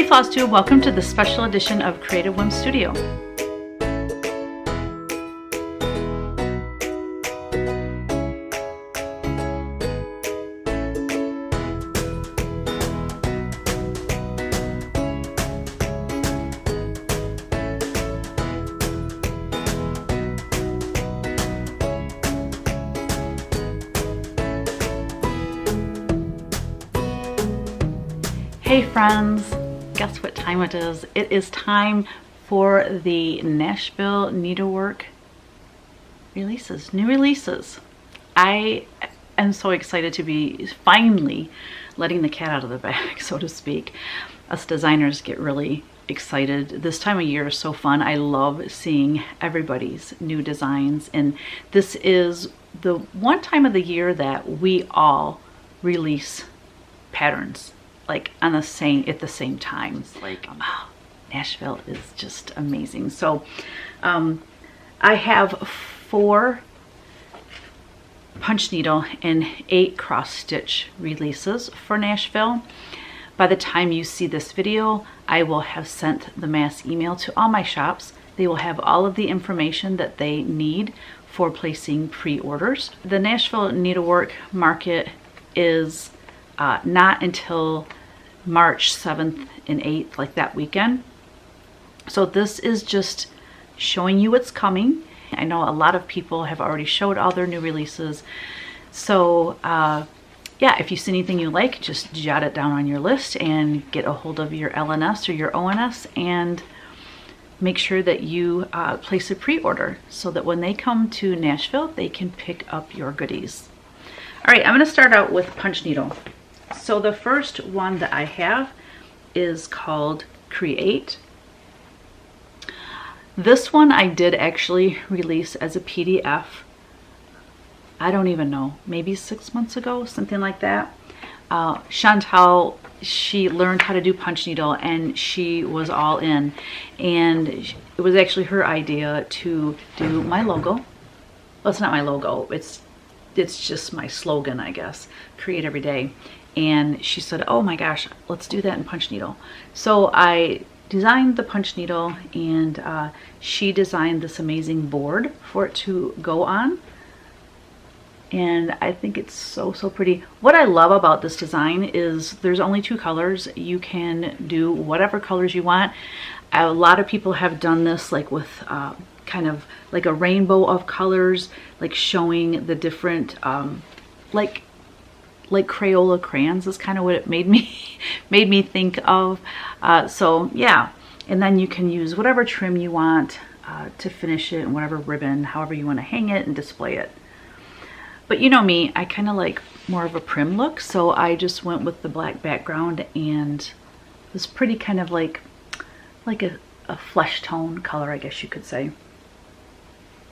Flosstube, welcome to the special edition of Creative Whim Studio. Hey friends, guess what time it is? It is time for the Nashville Needlework releases, new releases. I am so excited to be finally letting the cat out of the bag, so to speak. Us designers get really excited. This time of year is so fun. I love seeing everybody's new designs, and this is the one time of the year that we all release patterns like at the same time. It's like, oh, Nashville is just amazing. So I have 4 punch needle and 8 cross stitch releases for Nashville. By the time you see this video, I will have sent the mass email to all my shops. They will have all of the information that they need for placing pre-orders. The Nashville Needlework Market is not until March 7th and 8th, like that weekend. So this is just showing you what's coming. I know a lot of people have already showed all their new releases. So yeah, if you see anything you like, just jot it down on your list and get a hold of your LNS or your ONS and make sure that you place a pre-order so that when they come to Nashville, they can pick up your goodies. All right, I'm gonna start out with punch needle. So the first one that I have is called Create. This one I did actually release as a PDF. I don't even know, maybe 6 months ago, something like that. Chantelle, she learned how to do punch needle and she was all in. And it was actually her idea to do my logo. Well, it's not my logo, it's just my slogan, I guess, create every day. And she said, oh my gosh, let's do that in punch needle. So I designed the punch needle and she designed this amazing board for it to go on. And I think it's so pretty. What I love about this design is there's only 2 colors. You can do whatever colors you want. A lot of people have done this like with kind of like a rainbow of colors, like showing the different like Crayola crayons is kind of what it made me think of. So yeah, and then you can use whatever trim you want to finish it, and whatever ribbon, however you want to hang it and display it. But you know me, I kind of like more of a prim look, so I just went with the black background and this pretty kind of like a flesh tone color, I guess you could say.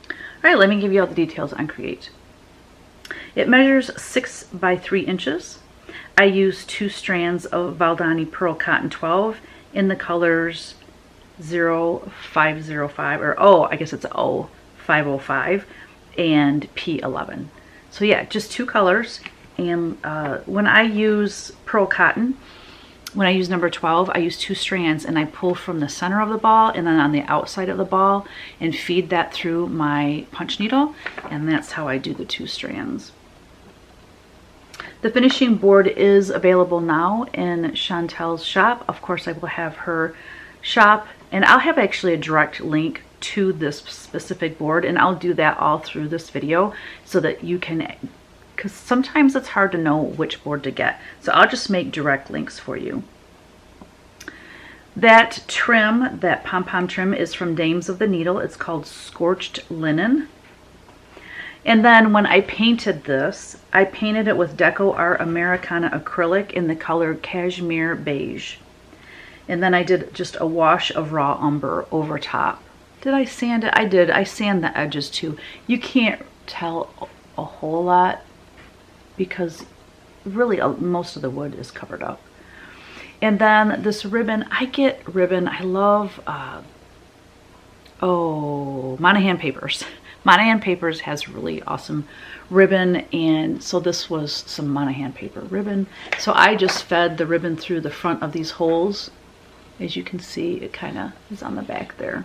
All right, let me give you all the details on Create. It measures 6 by 3 inches. I used 2 strands of Valdani Pearl Cotton 12 in the colors 0505, or I guess it's 0505 and P11. So yeah, just 2 colors. And when I use Pearl Cotton, when I use number 12, I use 2 strands and I pull from the center of the ball and then on the outside of the ball and feed that through my punch needle. And that's how I do the 2 strands. The finishing board is available now in Chantelle's shop. Of course, I will have her shop, and I'll have actually a direct link to this specific board, and I'll do that all through this video so that you can, because sometimes it's hard to know which board to get. So I'll just make direct links for you. That trim, that pom-pom trim, is from Dames of the Needle. It's called Scorched Linen. And then when I painted this, I painted it with Deco Art Americana acrylic in the color Cashmere Beige. And then I did just a wash of raw umber over top. Did I sand it? I did. I sand the edges too. You can't tell a whole lot because really most of the wood is covered up. And then this ribbon, I love Monahan Papers. Monahan Papers has really awesome ribbon, and so this was some Monahan paper ribbon. So I just fed the ribbon through the front of these holes As you can see, it kind of is on the back there.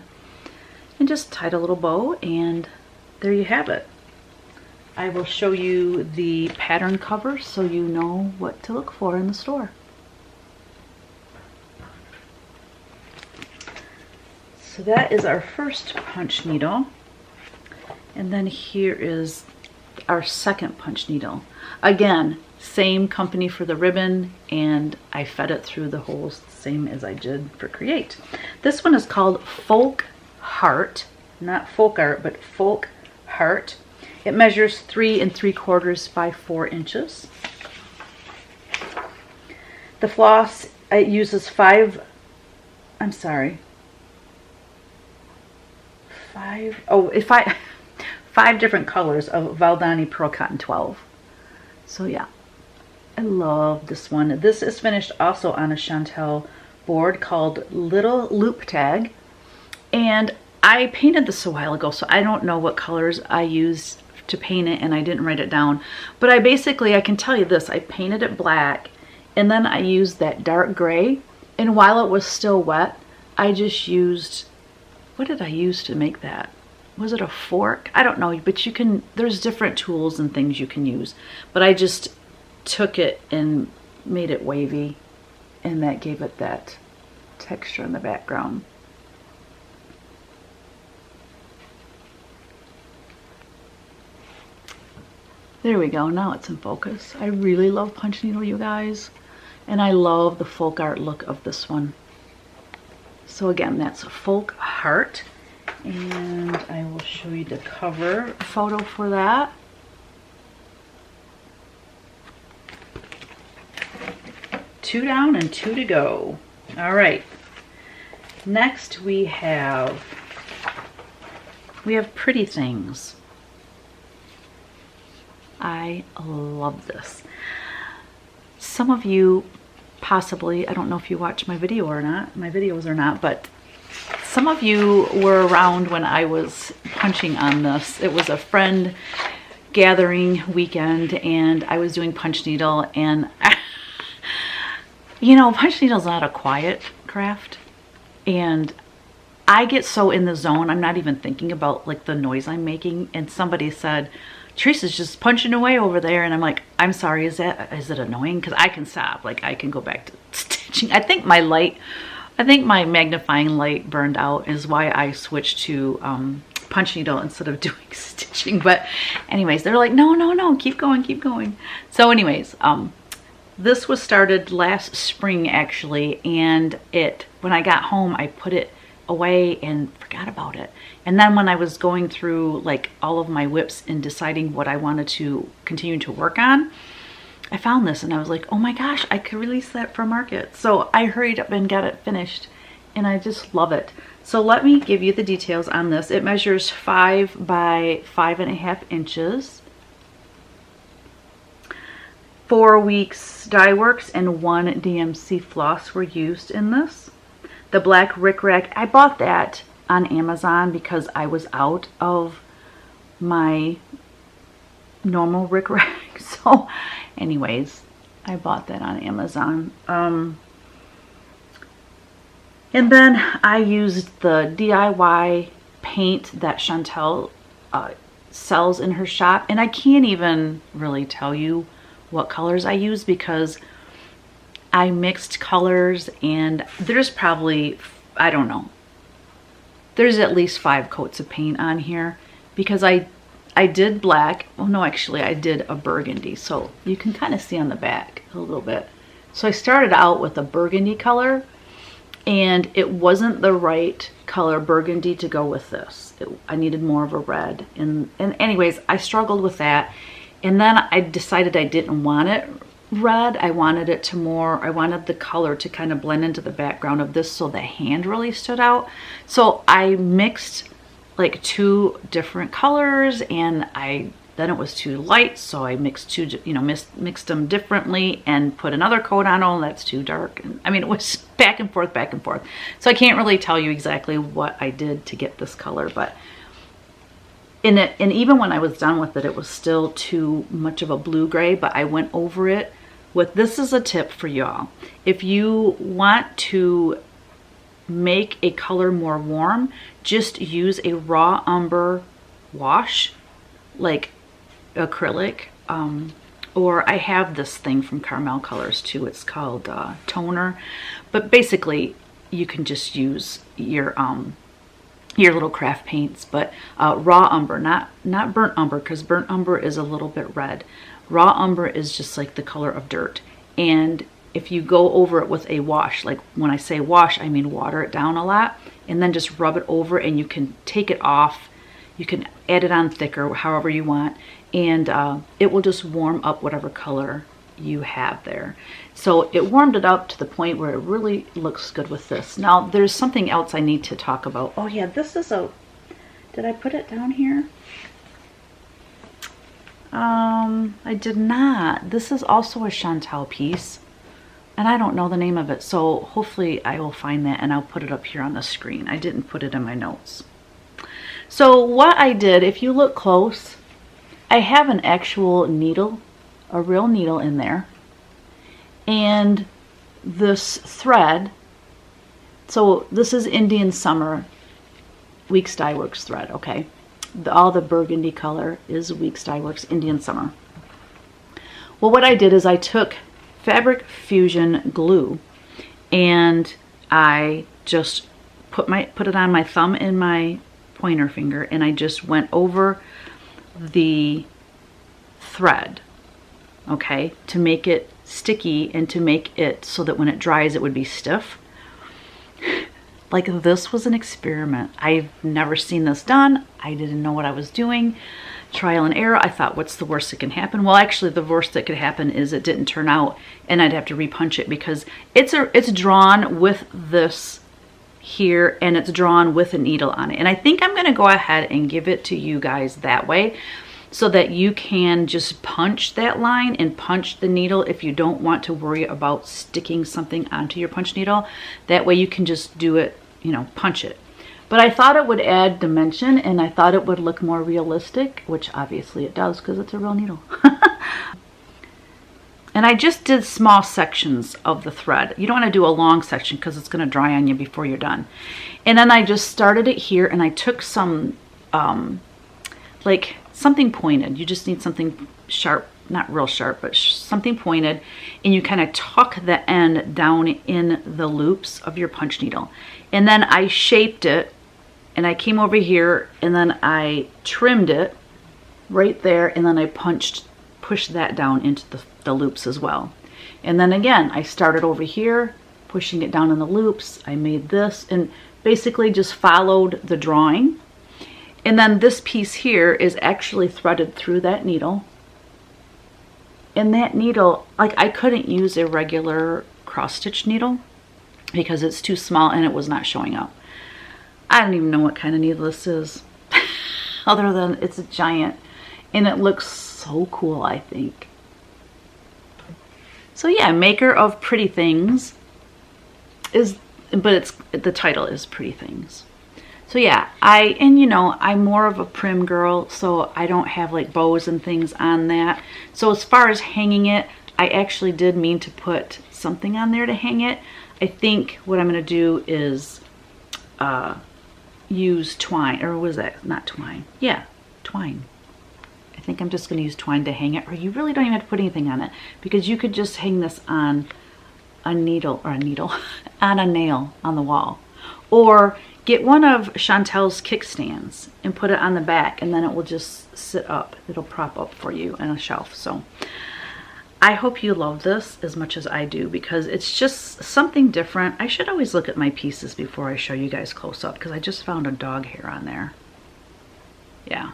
And just tied a little bow, and there you have it. I will show you the pattern cover so you know what to look for in the store. So that is our first punch needle. And then here is our second punch needle. Again, same company for the ribbon, and I fed it through the holes same as I did for Create. This one is called Folk Heart, not folk art, but Folk Heart. It measures 3 3/4 by 4 inches. The floss, it uses five different colors of Valdani Pearl Cotton 12. So yeah, I love this one. This is finished also on a Chantelle board called Little Loop Tag. And I painted this a while ago, so I don't know what colors I used to paint it, and I didn't write it down. But I can tell you this, I painted it black, and then I used that dark gray. And while it was still wet, I just used, what did I use to make that? Was it a fork? I don't know, but you can, there's different tools and things you can use. But I just took it and made it wavy, and that gave it that texture in the background. There we go, now it's in focus. I really love punch needle, you guys. And I love the folk art look of this one. So again, that's Folk Heart. And I will show you the cover photo for that. Two down and 2 to go. All right. Next we have Pretty Things. I love this. Some of you possibly, I don't know if you watch my videos or not, but some of you were around when I was punching on this. It was a friend gathering weekend, and I was doing punch needle, and you know, punch needle's not a quiet craft, and I get so in the zone, I'm not even thinking about like the noise I'm making. And somebody said, Teresa's just punching away over there, and I'm like, I'm sorry, is it annoying? Because I can stop, like I can go back to stitching. I think my magnifying light burned out, is why I switched to punch needle instead of doing stitching. But anyways, they're like, no, keep going. So anyways, this was started last spring actually, and when I got home, I put it away and forgot about it. And then when I was going through like all of my whips and deciding what I wanted to continue to work on, I found this and I was like, oh my gosh, I could release that for market. So I hurried up and got it finished, and I just love it. So let me give you the details on this. It measures 5 by 5.5 inches. 4 weeks dye works and 1 DMC floss were used in this. The black rickrack, I bought that on Amazon because I was out of my normal rickrack. So anyways, I bought that on Amazon. And then I used the DIY paint that Chantelle sells in her shop. And I can't even really tell you what colors I use because I mixed colors, and there's probably, I don't know, there's at least 5 coats of paint on here because I did black. Well, no, actually I did a burgundy, so you can kind of see on the back a little bit. So I started out with a burgundy color, and it wasn't the right color burgundy to go with this. I needed more of a red, and anyways, I struggled with that, and then I decided I didn't want it red. I wanted the color to kind of blend into the background of this, so the hand really stood out. So I mixed like 2 different colors, and then it was too light, so I mixed mixed them differently and put another coat on. Oh, that's too dark. And I mean, it was back and forth. So I can't really tell you exactly what I did to get this color, but and even when I was done with it, it was still too much of a blue gray, but I went over it with, this is a tip for y'all. If you want to make a color more warm, just use a raw umber wash, like acrylic, or I have this thing from Carmel Colors too. It's called toner, but basically you can just use your little craft paints, but raw umber, not burnt umber, because burnt umber is a little bit red. Raw umber is just like the color of dirt. And if you go over it with a wash, like when I say wash, I mean water it down a lot and then just rub it over, and you can take it off. You can add it on thicker, however you want, and it will just warm up whatever color you have there. So it warmed it up to the point where it really looks good with this. Now there's something else I need to talk about. Oh yeah, this is a, did I put it down here? I did not. This is also a Chantelle piece, and I don't know the name of it, so hopefully I will find that and I'll put it up here on the screen. I didn't put it in my notes. So what I did, if you look close, I have an actual needle, a real needle in there, and this thread, so this is Indian Summer Weeks Dye Works thread, okay? All the burgundy color is Weeks Dye Works Indian Summer. Well, what I did is I took Fabric Fusion glue and I just put it on my thumb and my pointer finger, and I just went over the thread, okay, to make it sticky and to make it so that when it dries it would be stiff. Like, this was an experiment. I've never seen this done. I didn't know what I was doing. Trial and error. I thought, what's the worst that can happen? Well, actually the worst that could happen is it didn't turn out and I'd have to repunch it, because it's drawn with this here and it's drawn with a needle on it. And I think I'm going to go ahead and give it to you guys that way, so that you can just punch that line and punch the needle if you don't want to worry about sticking something onto your punch needle. That way you can just do it, you know, punch it. But I thought it would add dimension and I thought it would look more realistic, which obviously it does because it's a real needle. And I just did small sections of the thread. You don't want to do a long section because it's going to dry on you before you're done. And then I just started it here and I took some, like something pointed. You just need something sharp, not real sharp, but something pointed. And you kind of tuck the end down in the loops of your punch needle. And then I shaped it and I came over here and then I trimmed it right there. And then I pushed that down into the loops as well. And then again, I started over here, pushing it down in the loops. I made this and basically just followed the drawing. And then this piece here is actually threaded through that needle. And that needle, like, I couldn't use a regular cross stitch needle because it's too small and it was not showing up. I don't even know what kind of needle this is other than it's a giant and it looks so cool, I think. So yeah, maker of pretty things but the title is Pretty Things. So yeah, you know, I'm more of a prim girl, so I don't have like bows and things on that. So as far as hanging it, I actually did mean to put something on there to hang it. I think what I'm going to do is use twine, or was that not twine? Yeah, twine. I think I'm just going to use twine to hang it, or you really don't even have to put anything on it, because you could just hang this on a needle, on a nail on the wall. Or get one of Chantelle's kickstands and put it on the back, and then it will just sit up. It'll prop up for you on a shelf. So I hope you love this as much as I do, because it's just something different. I should always look at my pieces before I show you guys close up, because I just found a dog hair on there. Yeah.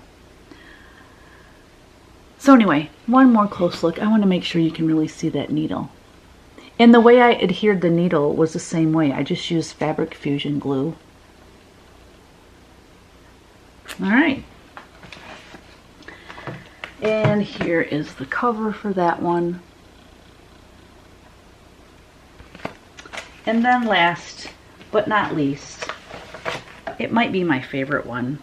So anyway, one more close look. I want to make sure you can really see that needle. And the way I adhered the needle was the same way. I just used Fabric Fusion glue. All right. And here is the cover for that one. And then last but not least, it might be my favorite one,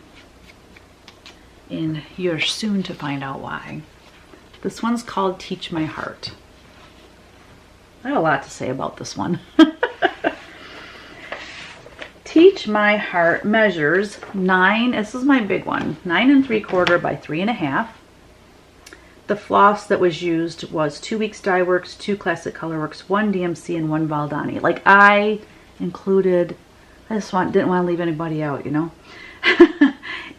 and you're soon to find out why. This one's called Teach My Heart. I have a lot to say about this one. Teach My Heart measures 9, this is my big one, 9 3/4 by 3.5. The floss that was used was 2 Weeks Dye Works, 2 Classic Colorworks, 1 DMC, and 1 Valdani. Like, I included, I just didn't want to leave anybody out, you know.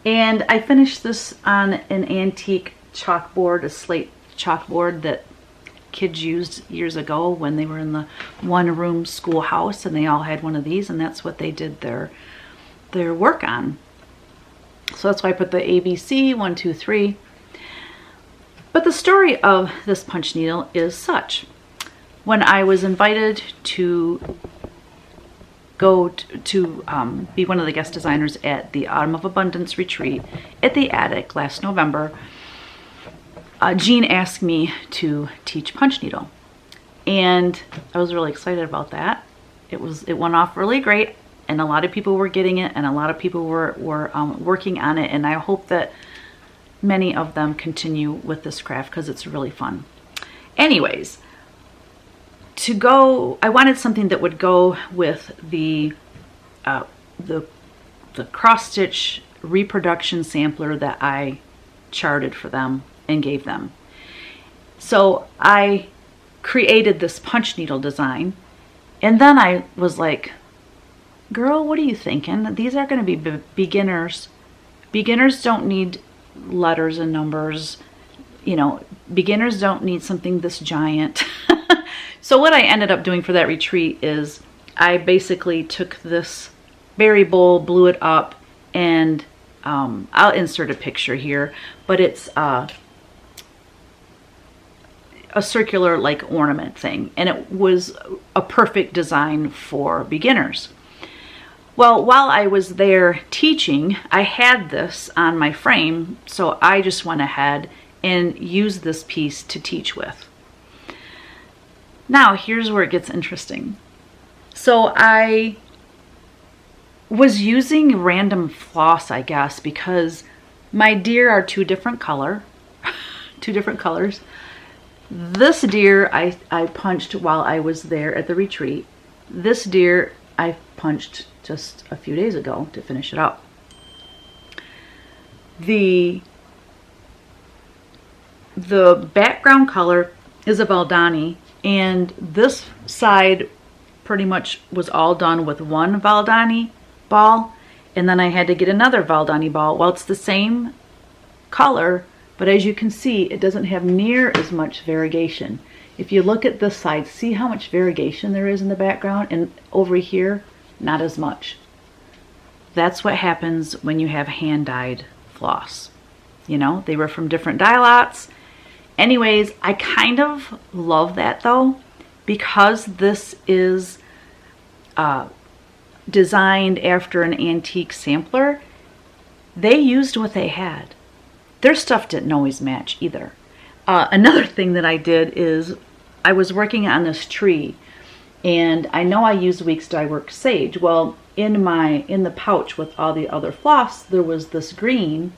And I finished this on an antique chalkboard, a slate chalkboard that kids used years ago when they were in the one-room schoolhouse, and they all had one of these, and that's what they did their work on. So that's why I put the ABC 1, 2, 3. But the story of this punch needle is such. When I was invited to go to be one of the guest designers at the Autumn of Abundance retreat at the Attic last November, Jean asked me to teach punch needle, and I was really excited about that. It went off really great, and a lot of people were getting it, and a lot of people were working on it, and I hope that many of them continue with this craft because it's really fun. Anyways, I wanted something that would go with the cross stitch reproduction sampler that I charted for them and gave them. So I created this punch needle design, and then I was like, girl, what are you thinking? These are going to be beginners. Beginners don't need letters and numbers, you know. Beginners don't need something this giant. So what I ended up doing for that retreat is I basically took this berry bowl, blew it up, and I'll insert a picture here, but it's a circular like ornament thing, and it was a perfect design for beginners. Well, while I was there teaching, I had this on my frame, so I just went ahead and used this piece to teach with. Now, here's where it gets interesting. So I was using random floss, I guess, because my deer are two different colors. This deer I punched while I was there at the retreat. This deer I punched just a few days ago to finish it up. The background color is a Valdani, and this side pretty much was all done with one Valdani ball, and then I had to get another Valdani ball. Well, it's the same color, but as you can see, it doesn't have near as much variegation. If you look at this side, see how much variegation there is in the background, and over here, not as much. That's what happens when you have hand-dyed floss. You know, they were from different dye lots. Anyways, I kind of love that though, because this is designed after an antique sampler. They used what they had. Their stuff didn't always match either. Another thing that I did is I was working on this tree, and I know I used Weeks Dye Works sage. Well, in the pouch with all the other floss, there was this green,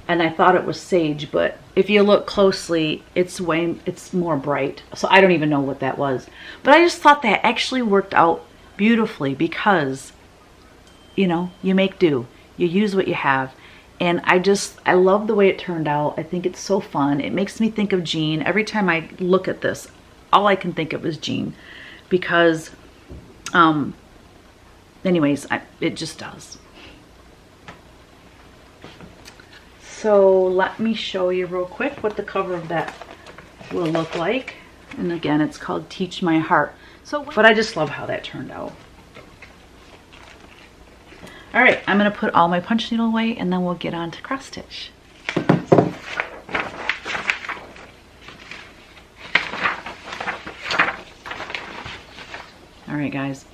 and I thought it was sage, but if you look closely, it's more bright. So I don't even know what that was. But I just thought that actually worked out beautifully because, you know, you make do. You use what you have. And I love the way it turned out. I think it's so fun. It makes me think of Jean. Every time I look at this, all I can think of is Jean. Because, anyways, it just does. So let me show you real quick what the cover of that will look like. And again, it's called Teach My Heart. But I just love how that turned out. All right, I'm gonna put all my punch needle away, and then we'll get on to cross stitch. All right, guys,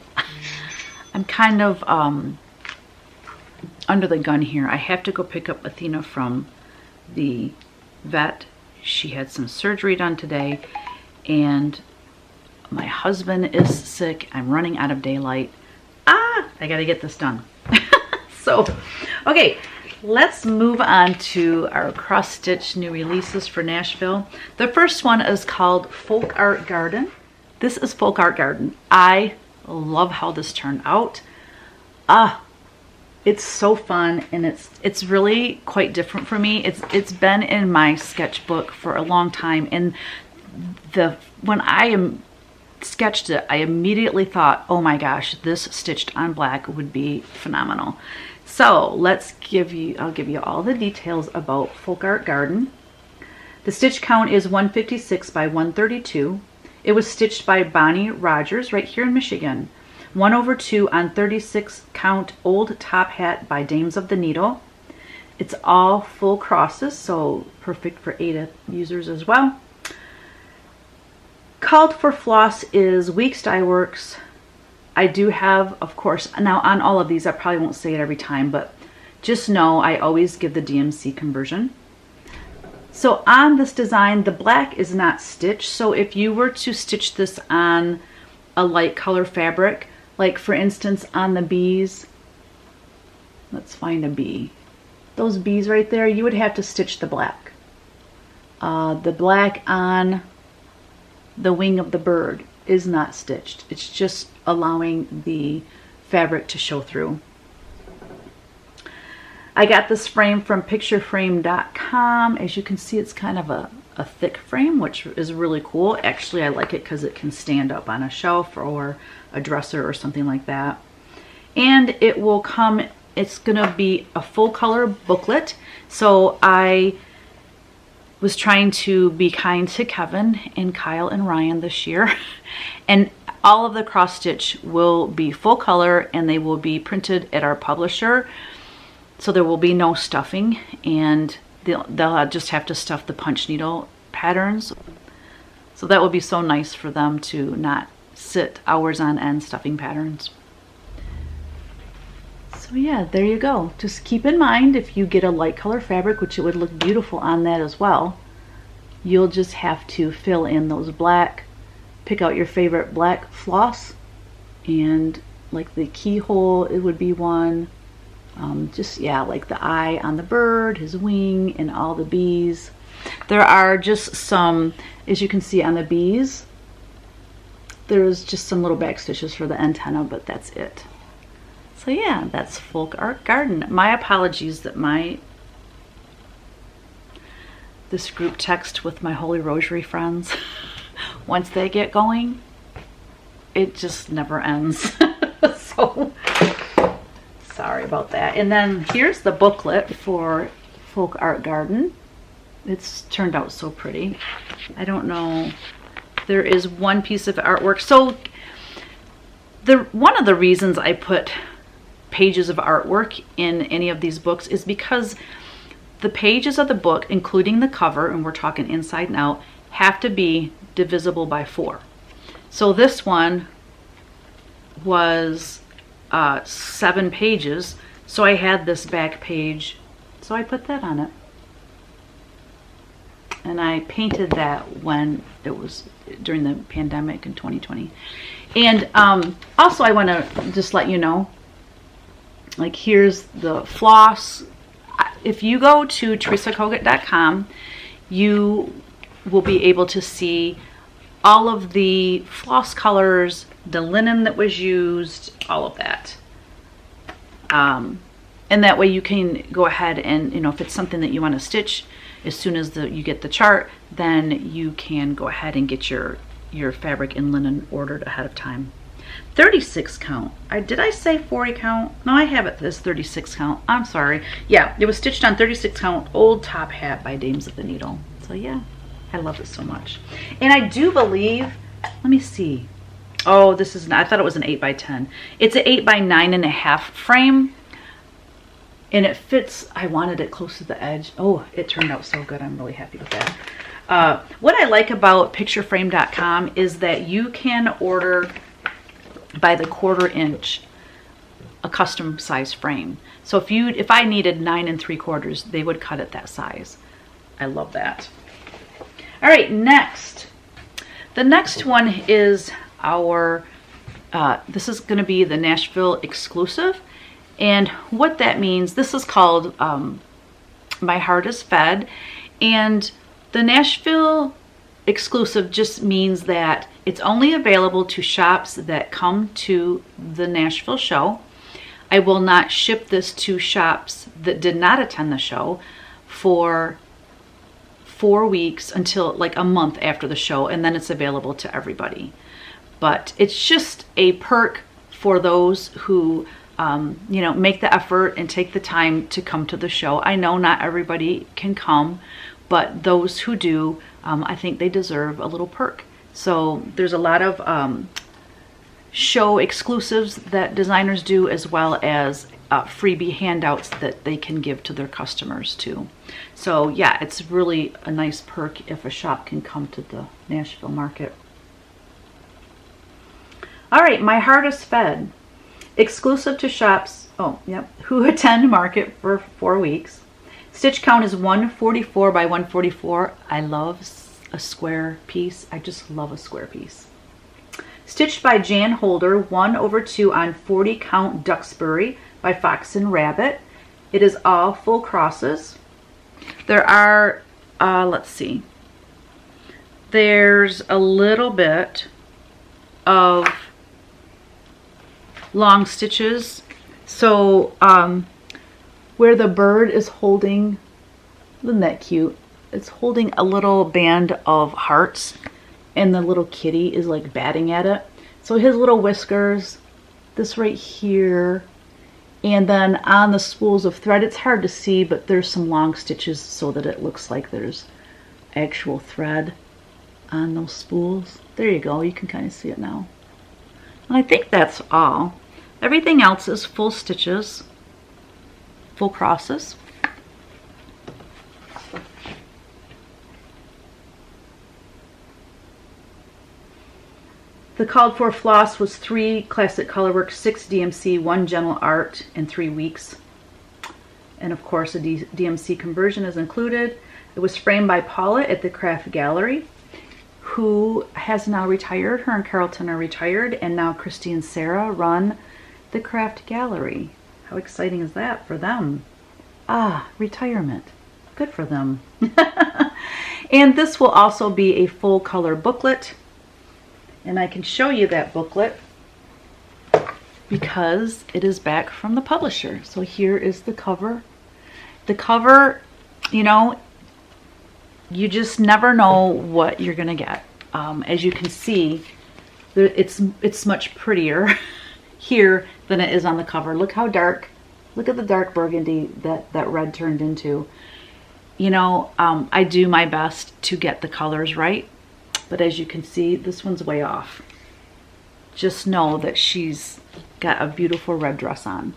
I'm kind of under the gun here. I have to go pick up Athena from the vet. She had some surgery done today, and my husband is sick. I'm running out of daylight. I gotta get this done. So, okay, let's move on to our cross stitch new releases for Nashville. The first one is called Folk Art Garden. This is Folk Art Garden. I love how this turned out. It's so fun, and it's really quite different for me. It's been in my sketchbook for a long time, and when I sketched it, I immediately thought, oh my gosh, this stitched on black would be phenomenal. So I'll give you all the details about Folk Art Garden. The stitch count is 156 by 132. It was stitched by Bonnie Rogers right here in Michigan. 1/2 on 36 count old top hat by Dames of the Needle. It's all full crosses, so perfect for 8 users as well. Called for floss is Weeks Dye Works. I do have, of course, now on all of these, I probably won't say it every time, but just know I always give the DMC conversion. So on this design, the black is not stitched. So if you were to stitch this on a light color fabric, like for instance on the bees, let's find a bee. Those bees right there, you would have to stitch the black. The black on the wing of the bird is not stitched. It's just allowing the fabric to show through. I got this frame from pictureframe.com. As you can see, it's kind of a thick frame, which is really cool. Actually, I like it because it can stand up on a shelf or a dresser or something like that. And it will come, it's gonna be a full color booklet. So I was trying to be kind to Kevin and Kyle and Ryan this year. And all of the cross stitch will be full color, and they will be printed at our publisher. So there will be no stuffing, and they'll just have to stuff the punch needle patterns. So that will be so nice for them to not sit hours on end stuffing patterns. So yeah, there you go. Just keep in mind, if you get a light color fabric, which it would look beautiful on that as well, you'll just have to fill in those black, pick out your favorite black floss, and like the keyhole, it would be one. Just, yeah, like the eye on the bird, his wing, and all the bees. There are just some, as you can see on the bees, there's just some little back stitches for the antenna, but that's it. So yeah, that's Folk Art Garden. My apologies that this group text with my Holy Rosary friends, once they get going, it just never ends. So sorry about that. And then here's the booklet for Folk Art Garden. It's turned out so pretty. I don't know, there is one piece of artwork. So one of the reasons I put pages of artwork in any of these books is because the pages of the book, including the cover, and we're talking inside and out, have to be divisible by 4. So this one was 7 pages, so I had this back page, so I put that on it. And I painted that when it was during the pandemic in 2020. And also I want to just let you know, like, here's the floss. If you go to teresakogut.com, you will be able to see all of the floss colors, the linen that was used, all of that. And that way you can go ahead and, you know, if it's something that you want to stitch, as soon as you get the chart, then you can go ahead and get your fabric and linen ordered ahead of time. 36 count. Did I say 40 count? No, I have it as 36 count. I'm sorry. Yeah, it was stitched on 36 count old top hat by Dames of the Needle. So yeah, I love it so much. And I do believe, let me see. Oh, this is not, I thought it was an 8 by 10. It's an 8 by 9.5 frame. And it fits, I wanted it close to the edge. Oh, it turned out so good. I'm really happy with that. What I like about pictureframe.com is that you can order by the 1/4 inch a custom size frame. So if I needed 9 3/4, they would cut it that size. I love that. All right, next. The next one is our, this is going to be the Nashville exclusive. And what that means, this is called My Heart is Fed. And the Nashville exclusive just means that it's only available to shops that come to the Nashville show. I will not ship this to shops that did not attend the show for 4 weeks until like a month after the show, and then it's available to everybody. But it's just a perk for those who you know, make the effort and take the time to come to the show. I know not everybody can come, but those who do, I think they deserve a little perk. So there's a lot of show exclusives that designers do, as well as freebie handouts that they can give to their customers too. So yeah, it's really a nice perk if a shop can come to the Nashville market. All right, My Heart is Fed. Exclusive to shops, oh, yep, who attend market for 4 weeks. Stitch count is 144 by 144. I love a square piece. I just love a square piece. Stitched by Jan Holder, 1/2 on 40 count Duxbury by Fox and Rabbit. It is all full crosses. There are, let's see, there's a little bit of long stitches. So where the bird is holding, isn't that cute? It's holding a little band of hearts, and the little kitty is like batting at it. So his little whiskers, this right here, and then on the spools of thread, it's hard to see, but there's some long stitches so that it looks like there's actual thread on those spools. There you go, you can kind of see it now. And I think that's all. Everything else is full stitches, full crosses. The called for floss was 3 classic colorwork, 6 DMC, 1 gentle art in 3 weeks. And of course a DMC conversion is included. It was framed by Paula at the Craft Gallery, who has now retired. Her and Carlton are retired, and now Christy and Sarah run the Craft Gallery. How exciting is that for them? Ah, retirement. Good for them. And this will also be a full color booklet. And I can show you that booklet because it is back from the publisher. So here is the cover. The cover, you know, you just never know what you're gonna get. As you can see, it's much prettier here than it is on the cover. Look how dark, look at the dark burgundy that red turned into. You know, I do my best to get the colors right, but as you can see, this one's way off. Just know that she's got a beautiful red dress on.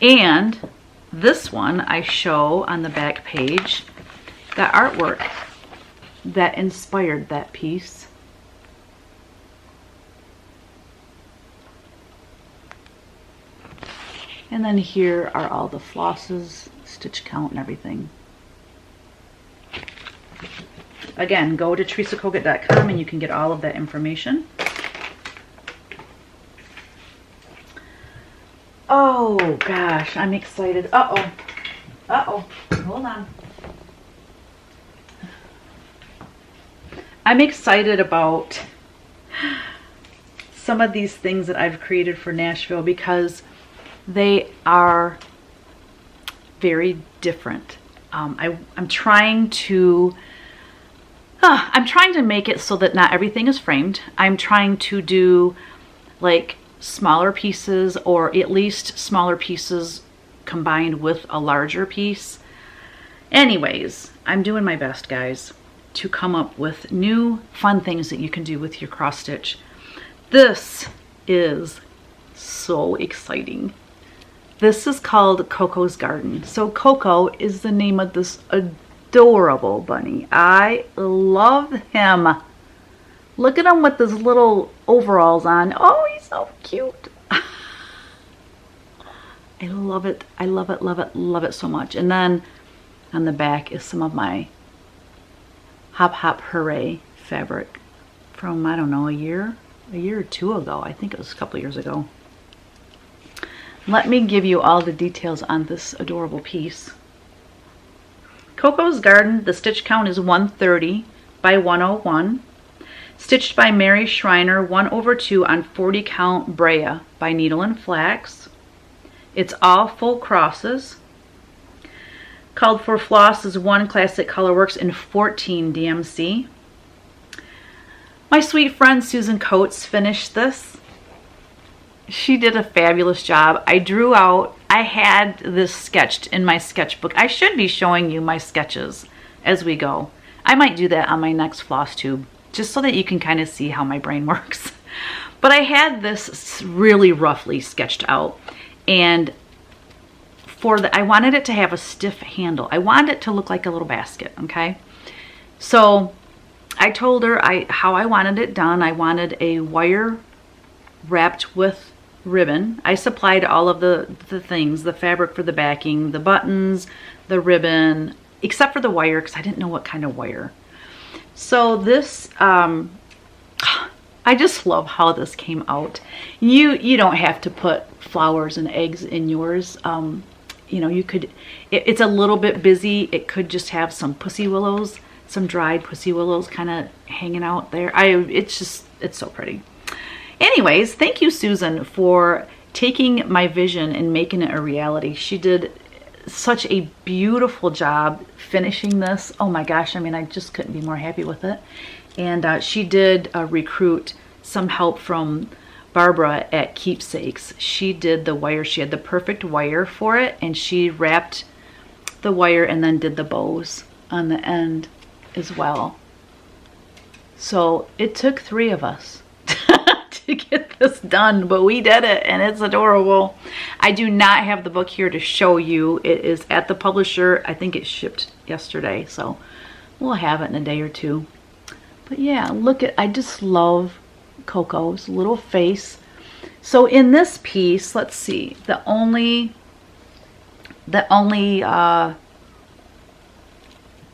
And this one I show on the back page, the artwork that inspired that piece. And then here are all the flosses, stitch count and everything. Again, go to teresakogut.com and you can get all of that information. Oh gosh, I'm excited. Uh-oh. Uh-oh. Hold on. I'm excited about some of these things that I've created for Nashville because they are very different. I'm trying to make it so that not everything is framed. I'm trying to do like smaller pieces, or at least smaller pieces combined with a larger piece. Anyways, I'm doing my best, guys, to come up with new fun things that you can do with your cross stitch. This is so exciting. This is called Coco's Garden. So Coco is the name of this adorable bunny. I love him. Look at him with his little overalls on. Oh, he's so cute. I love it. I love it, love it, love it so much. And then on the back is some of my Hop Hop Hooray fabric from, I don't know, a year or two ago. I think it was a couple years ago. Let me give you all the details on this adorable piece. Coco's Garden, the stitch count is 130 by 101. Stitched by Mary Schreiner, 1/2 on 40 count Brea by Needle and Flax. It's all full crosses. Called for floss is 1 Classic Colorworks and 14 DMC. My sweet friend Susan Coates finished this. She did a fabulous job. I had this sketched in my sketchbook. I should be showing you my sketches as we go. I might do that on my next Flosstube, just so that you can kind of see how my brain works. But I had this really roughly sketched out, and I wanted it to have a stiff handle. I wanted it to look like a little basket, okay? So I told her how I wanted it done. I wanted a wire wrapped with ribbon. I supplied all of the things, the fabric for the backing, the buttons, the ribbon, except for the wire, because I didn't know what kind of wire. So this, I just love how this came out. You don't have to put flowers and eggs in yours. You know, you could, it's a little bit busy. It could just have some pussy willows, some dried pussy willows kind of hanging out there. It's so pretty. Anyways, thank you, Susan, for taking my vision and making it a reality. She did such a beautiful job finishing this. Oh my gosh, I mean, I just couldn't be more happy with it. And she did recruit some help from Barbara at Keepsakes. She did the wire. She had the perfect wire for it, and she wrapped the wire and then did the bows on the end as well. So it took 3 of us to get this done, but we did it, and it's adorable. I do not have the book here to show you. It is at the publisher. I think it shipped yesterday, so we'll have it in a day or 2. But yeah, look at, I just love Coco's little face. So in this piece, let's see, the only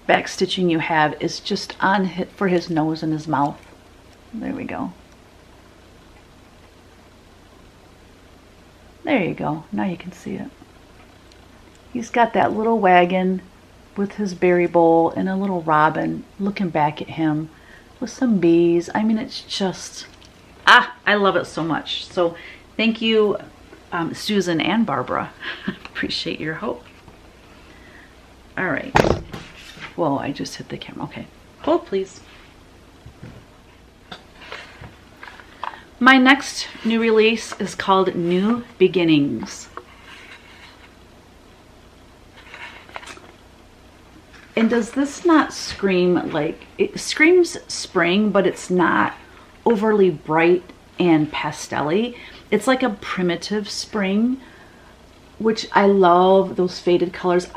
back stitching you have is just on for his nose and his mouth. There we go. There you go. Now you can see it. He's got that little wagon with his berry bowl and a little robin looking back at him with some bees. I mean, it's just, I love it so much. So thank you, Susan and Barbara. Appreciate your help. All right. Whoa, I just hit the camera. Okay. Hold, please. My next new release is called New Beginnings. And does this not scream like, it screams spring, but it's not overly bright and pastel-y. It's like a primitive spring, which I love those faded colors.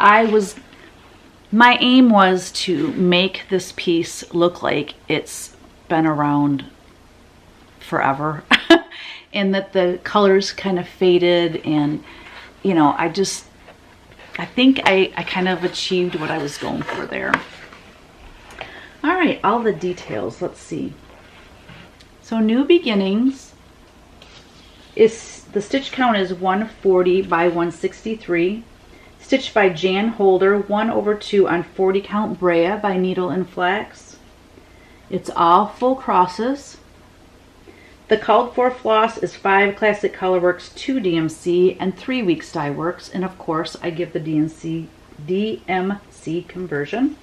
My aim was to make this piece look like it's been around forever and that the colors kind of faded, and you know, I think I kind of achieved what I was going for there. All right, all the details, let's see. So New Beginnings is, the stitch count is 140 by 163. Stitched by Jan Holder, 1/2 on 40 count Brea by Needle and Flax. It's all full crosses. The called for floss is 5 Classic Colorworks, 2 DMC, and 3 Weeks Dye Works. And of course, I give the DMC conversion.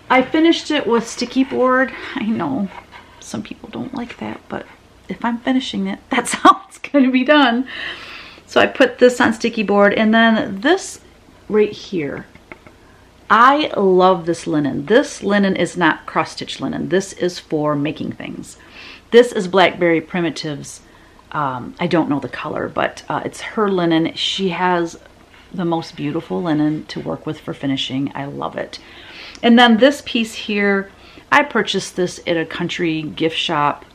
I finished it with sticky board. I know some people don't like that, but if I'm finishing it, that's how it's going to be done. So I put this on sticky board, and then this right here. I love this linen. This linen is not cross-stitch linen. This is for making things. This is Blackberry Primitives. I don't know the color, but it's her linen. She has the most beautiful linen to work with for finishing. I love it. And then this piece here, I purchased this at a country gift shop,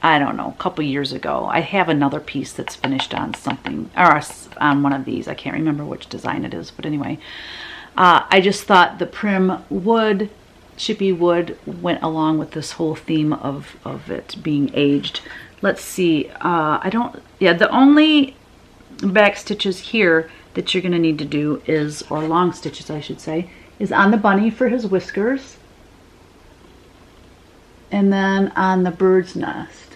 I don't know, a couple years ago. I have another piece that's finished on something, or on one of these. I can't remember which design it is, but anyway. I just thought the prim wood, chippy wood, went along with this whole theme of it being aged. Let's see, the only back stitches here that you're gonna need to do is, or long stitches I should say, is on the bunny for his whiskers. And then on the bird's nest,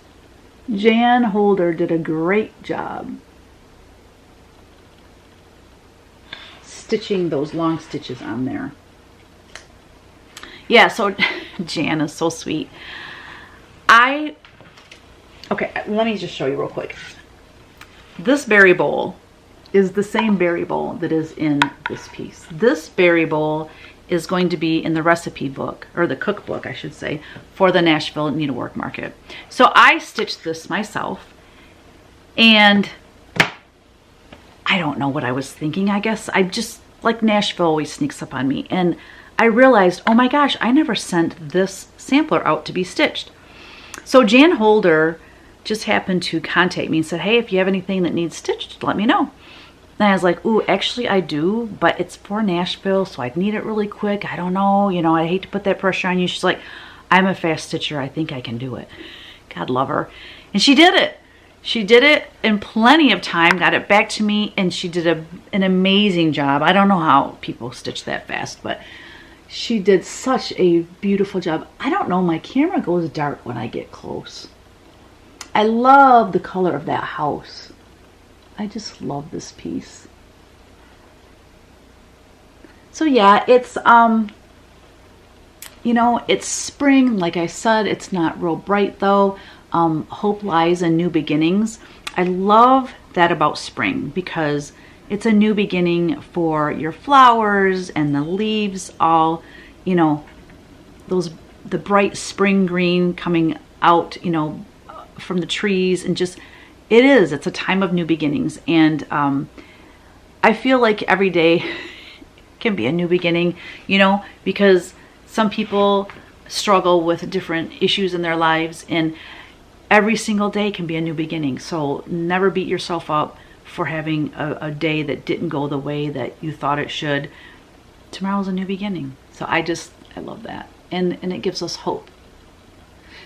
Jan Holder did a great job stitching those long stitches on there. Yeah, so Jan is so sweet. Okay, let me just show you real quick. This berry bowl is the same berry bowl that is in this piece. This berry bowl is going to be in the recipe book, or the cookbook, I should say, for the Nashville Needlework Market. So I stitched this myself, and I don't know what I was thinking. I guess I just, like, Nashville always sneaks up on me, and I realized, oh my gosh, I never sent this sampler out to be stitched. So Jan Holder just happened to contact me and said, hey, if you have anything that needs stitched, let me know. And I was like, ooh, actually I do, but it's for Nashville, so I'd need it really quick. I don't know, you know, I hate to put that pressure on you. She's like, I'm a fast stitcher. I think I can do it. God love her. And she did it. She did it in plenty of time, got it back to me, and she did an amazing job. I don't know how people stitch that fast, but she did such a beautiful job. I don't know, my camera goes dark when I get close. I love the color of that house. I just love this piece. So yeah, it's, you know, it's spring. Like I said, it's not real bright though. Hope lies in new beginnings. I love that about spring because it's a new beginning for your flowers and the leaves, all, you know, the bright spring green coming out, you know, from the trees, and just, it's a time of new beginnings. And I feel like every day can be a new beginning, you know, because some people struggle with different issues in their lives, and every single day can be a new beginning. So never beat yourself up for having a day that didn't go the way that you thought it should. Tomorrow's a new beginning. So I love that. And it gives us hope.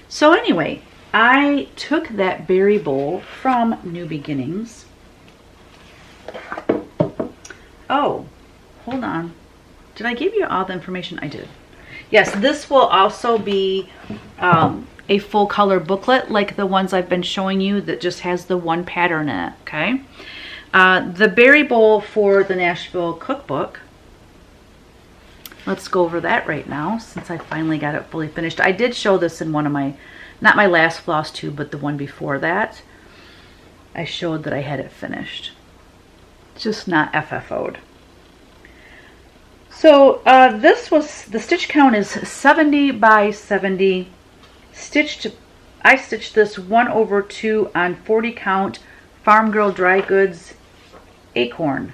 So anyway, I took that berry bowl from New Beginnings. Oh, hold on. Did I give you all the information? I did. Yes, this will also be a full color booklet like the ones I've been showing you that just has the one pattern in it, okay? The berry bowl for the Nashville cookbook. Let's go over that right now since I finally got it fully finished. I did show this in one of my, not my last Flosstube, but the one before that. I showed that I had it finished. Just not FFO'd. So this was, the stitch count is 70 by 70. I stitched this 1/2 on 40 count Farm Girl Dry Goods Acorn.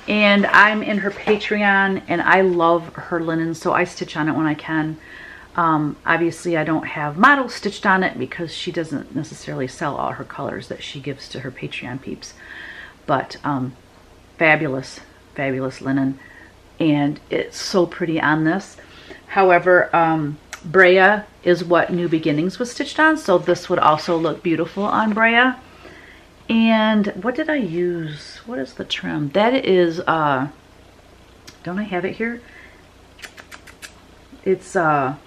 And I'm in her Patreon, and I love her linen, so I stitch on it when I can. Obviously, I don't have models stitched on it because she doesn't necessarily sell all her colors that she gives to her Patreon peeps. But fabulous, fabulous linen, and it's so pretty on this. However, Brea is what New Beginnings was stitched on, so this would also look beautiful on Brea. And what did I use? What is the trim? That is, don't I have it here? It's, well,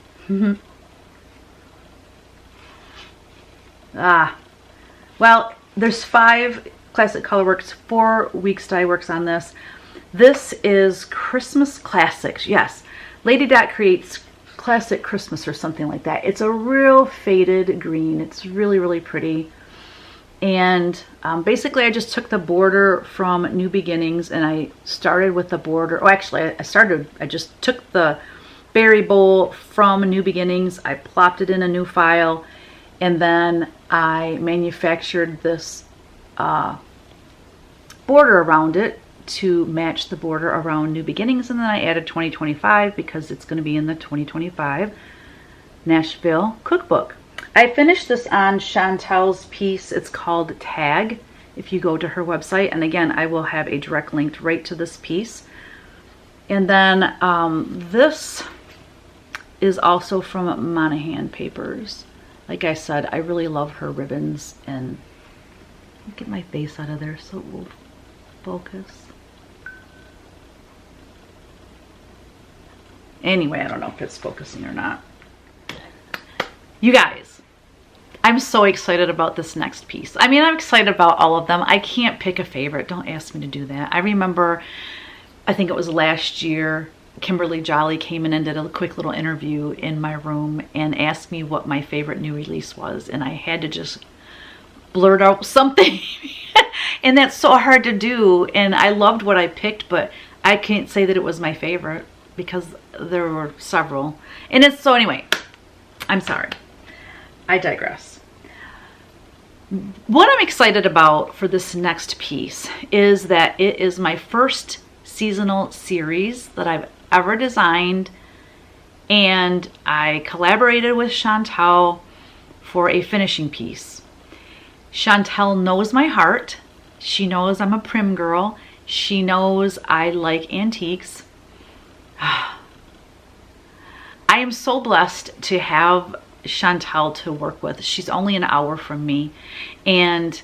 there's 5 Classic Colorworks, 4 Weeks Dye Works on this. This is Christmas Classics. Yes, Lady Dot creates Classic Christmas or something like that. It's a real faded green. It's really, really pretty. And basically I just took the border from New Beginnings and I started with the border. Oh, actually I just took the berry bowl from New Beginnings. I plopped it in a new file, and then I manufactured this border around it to match the border around New Beginnings, and then I added 2025 because it's going to be in the 2025 Nashville Cookbook. I finished this on Chantelle's piece. It's called Tage, if you go to her website, and again I will have a direct link right to this piece. And then this is also from Monahan Papers. Like I said, I really love her ribbons, and get my face out of there so it will focus. Anyway, I don't know if it's focusing or not. You guys, I'm so excited about this next piece. I mean, I'm excited about all of them. I can't pick a favorite. Don't ask me to do that. I remember, I think it was last year, Kimberly Jolly came in and did a quick little interview in my room and asked me what my favorite new release was. And I had to just blurt out something. And that's so hard to do. And I loved what I picked, but I can't say that it was my favorite because there were several. And it's so anyway, I'm sorry. I digress. What I'm excited about for this next piece is that it is my first seasonal series that I've ever designed, and I collaborated with Chantelle for a finishing piece. Chantelle knows my heart. She knows I'm a prim girl. She knows I like antiques. I am so blessed to have Chantelle to work with. She's only an hour from me, and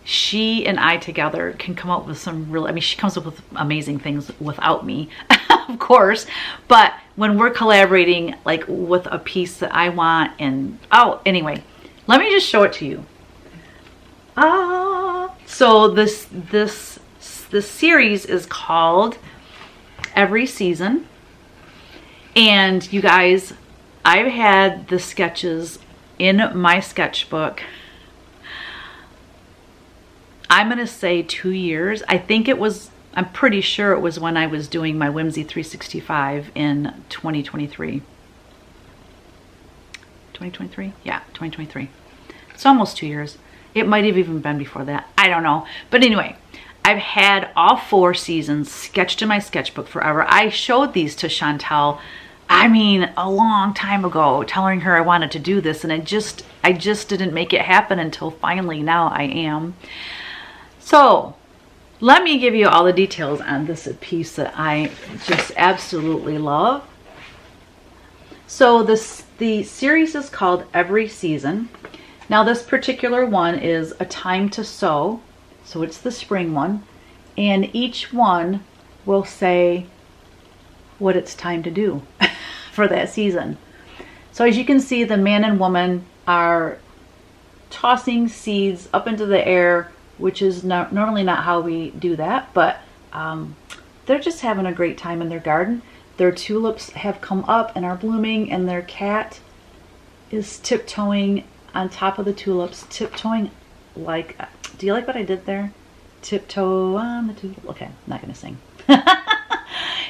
she and I together can come up with some real, I mean, she comes up with amazing things without me, of course, but when we're collaborating like with a piece that I want, and oh, anyway, let me just show it to you. So this series is called Every Season, and you guys, I've had the sketches in my sketchbook, I'm gonna say 2 years. I think it was, I'm pretty sure it was when I was doing my Whimsy 365 in 2023. 2023? Yeah, 2023. It's almost 2 years. It might have even been before that. I don't know. But anyway, I've had all 4 seasons sketched in my sketchbook forever. I showed these to Chantelle, I mean, a long time ago, telling her I wanted to do this, and I just didn't make it happen until finally now I am. So let me give you all the details on this piece that I just absolutely love. So the series is called Every Season. Now this particular one is A Time to Sew, so it's the spring one, and each one will say what it's time to do for that season. So as you can see, the man and woman are tossing seeds up into the air, which is normally not how we do that, but they're just having a great time in their garden. Their tulips have come up and are blooming, and their cat is tiptoeing on top of the tulips, tiptoeing like, do you like what I did there? Tiptoe on the tulip. Okay, I'm not gonna sing.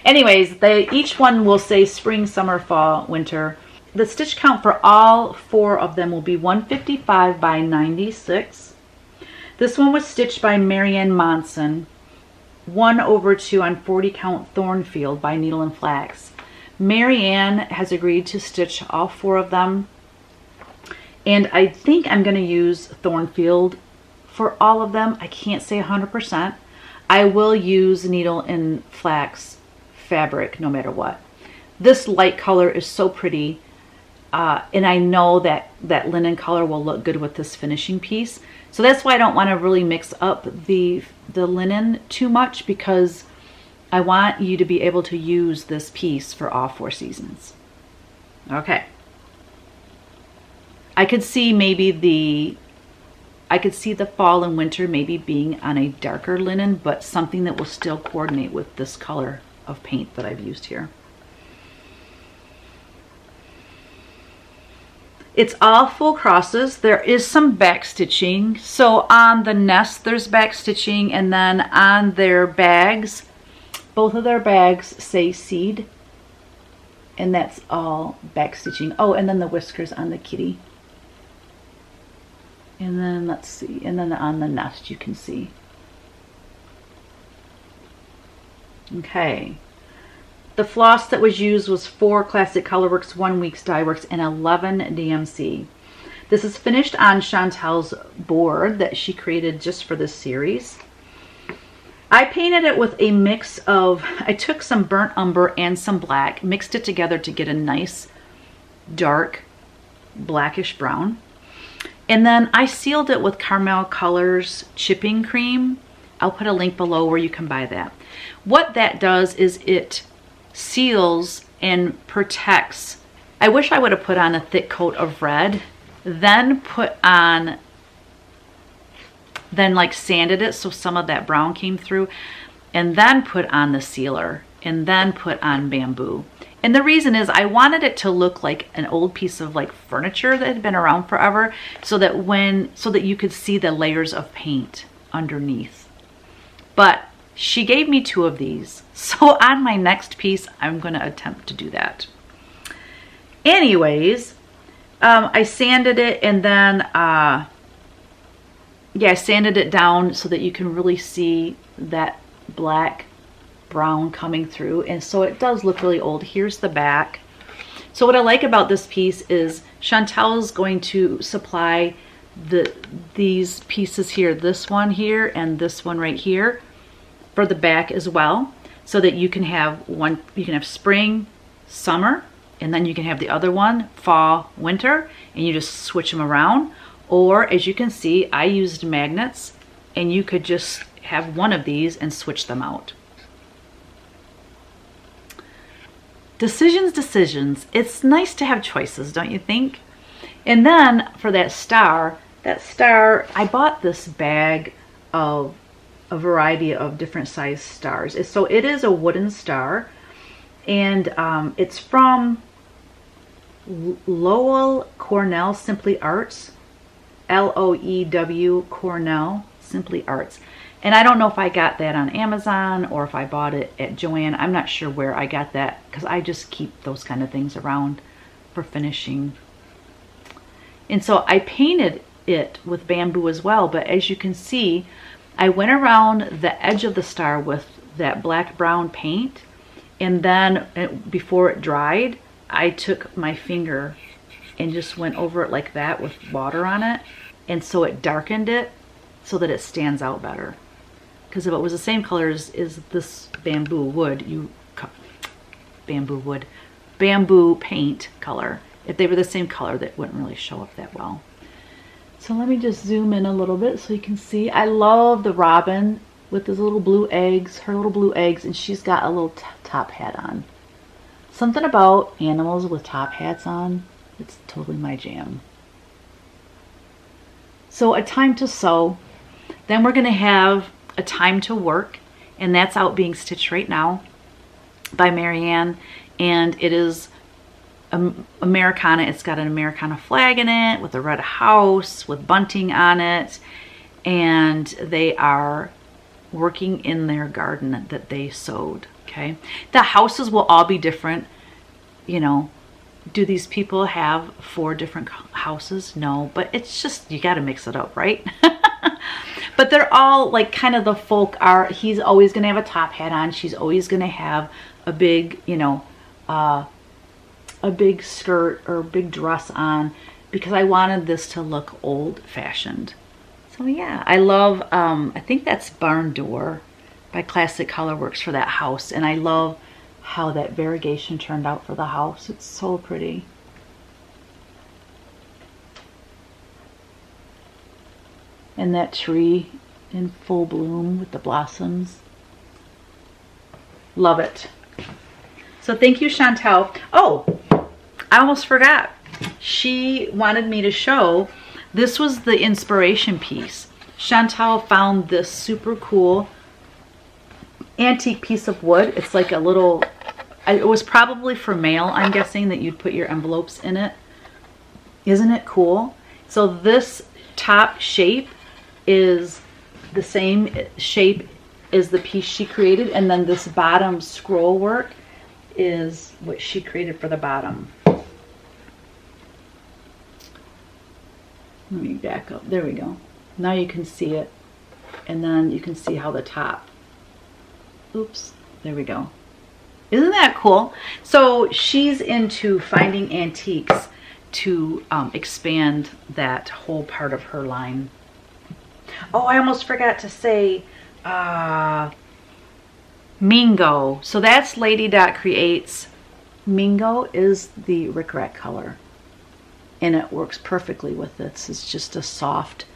Anyways, each one will say spring, summer, fall, winter. The stitch count for all 4 of them will be 155 by 96. This one was stitched by Marianne Monson, 1/2 on 40 count Thornfield by Needle and Flax. Marianne has agreed to stitch all 4 of them, and I think I'm going to use Thornfield for all of them. I can't say 100%. I will use Needle and Flax fabric no matter what. This light color is so pretty, and I know that linen color will look good with this finishing piece. So that's why I don't want to really mix up the linen too much, because I want you to be able to use this piece for all 4 seasons. Okay. I could see maybe the fall and winter maybe being on a darker linen, but something that will still coordinate with this color of paint that I've used here. It's all full crosses. There is some back stitching. So on the nest there's back stitching, and then on their bags, both of their bags say seed, and that's all back stitching. Oh, and then the whiskers on the kitty. And then let's see, and then on the nest you can see. Okay. The floss that was used was 4 Classic Colorworks, 1 Weeks Dye Works, and 11 DMC. This is finished on Chantelle's board that she created just for this series. I painted it with a mix of, I took some burnt umber and some black, mixed it together to get a nice dark blackish brown. And then I sealed it with Carmel Colors chipping cream. I'll put a link below where you can buy that. What that does is it seals and protects I wish I would have put on a thick coat of red, then like sanded it so some of that brown came through, and then put on the sealer, and then put on bamboo. And the reason is I wanted it to look like an old piece of like furniture that had been around forever, so that you could see the layers of paint underneath. But she gave me 2 of these, so on my next piece I'm going to attempt to do that. Anyways, I sanded it, and then I sanded it down so that you can really see that black brown coming through, and so it does look really old. Here's the back. So what I like about this piece is Chantelle is going to supply these pieces here, this one here and this one right here, for the back as well, so that you can have spring, summer, and then you can have the other one fall, winter, and you just switch them around. Or as you can see, I used magnets, and you could just have one of these and switch them out. Decisions. It's nice to have choices, don't you think? And then for that star, I bought this bag of a variety of different size stars. So it is a wooden star, and it's from Lowell Cornell Simply Arts, Loew Cornell Simply Arts. And I don't know if I got that on Amazon or if I bought it at Joann. I'm not sure where I got that, because I just keep those kind of things around for finishing. And so I painted it with bamboo as well, but as you can see, I went around the edge of the star with that black brown paint, and then before it dried, I took my finger and just went over it like that with water on it, and so it darkened it so that it stands out better. Because if it was the same color as this bamboo paint color, if they were the same color, that wouldn't really show up that well. So let me just zoom in a little bit so you can see. I love the robin with those little blue eggs, her little blue eggs, and she's got a little top hat on. Something about animals with top hats on, it's totally my jam. So a time to sew. Then we're going to have a time to work, and that's out being stitched right now by Marianne, and it is Americana. It's got an Americana flag in it with a red house with bunting on it, and they are working in their garden that they sewed. Okay, the houses will all be different. You know, do these people have 4 different houses? No, but it's just, you got to mix it up, right? But they're all like kind of the folk art. He's always going to have a top hat on. She's always going to have a big, a big skirt or a big dress on, because I wanted this to look old-fashioned. So yeah, I love, I think that's Barn Door by Classic Colorworks for that house. And I love how that variegation turned out for the house. It's so pretty. And that tree in full bloom with the blossoms. Love it. So thank you, Chantelle. Oh, I almost forgot. She wanted me to show, this was the inspiration piece. Chantelle found this super cool antique piece of wood. It's like a little, it was probably for mail, I'm guessing, that you'd put your envelopes in it. Isn't it cool? So this top shape is the same shape as the piece she created, and then this bottom scroll work is what she created for the bottom. Let me back up. There we go. Now you can see it, and then you can see how the top, oops, there we go. Isn't that cool? So she's into finding antiques to expand that whole part of her line. Oh, I almost forgot to say Mingo. So that's Lady Dot Creates. Mingo is the rickrack color, and it works perfectly with this. It's just a soft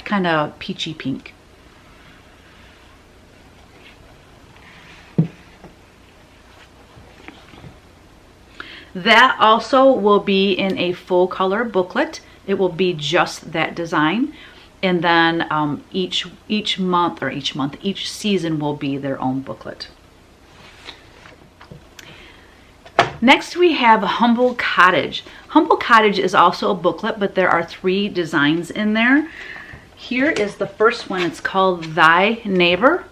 kind of peachy pink. That also will be in a full color booklet. It will be just that design. And then each season will be their own booklet. Next we have Humble Cottage. Humble Cottage is also a booklet, but there are 3 designs in there. Here is the first one. It's called Thy Neighbor.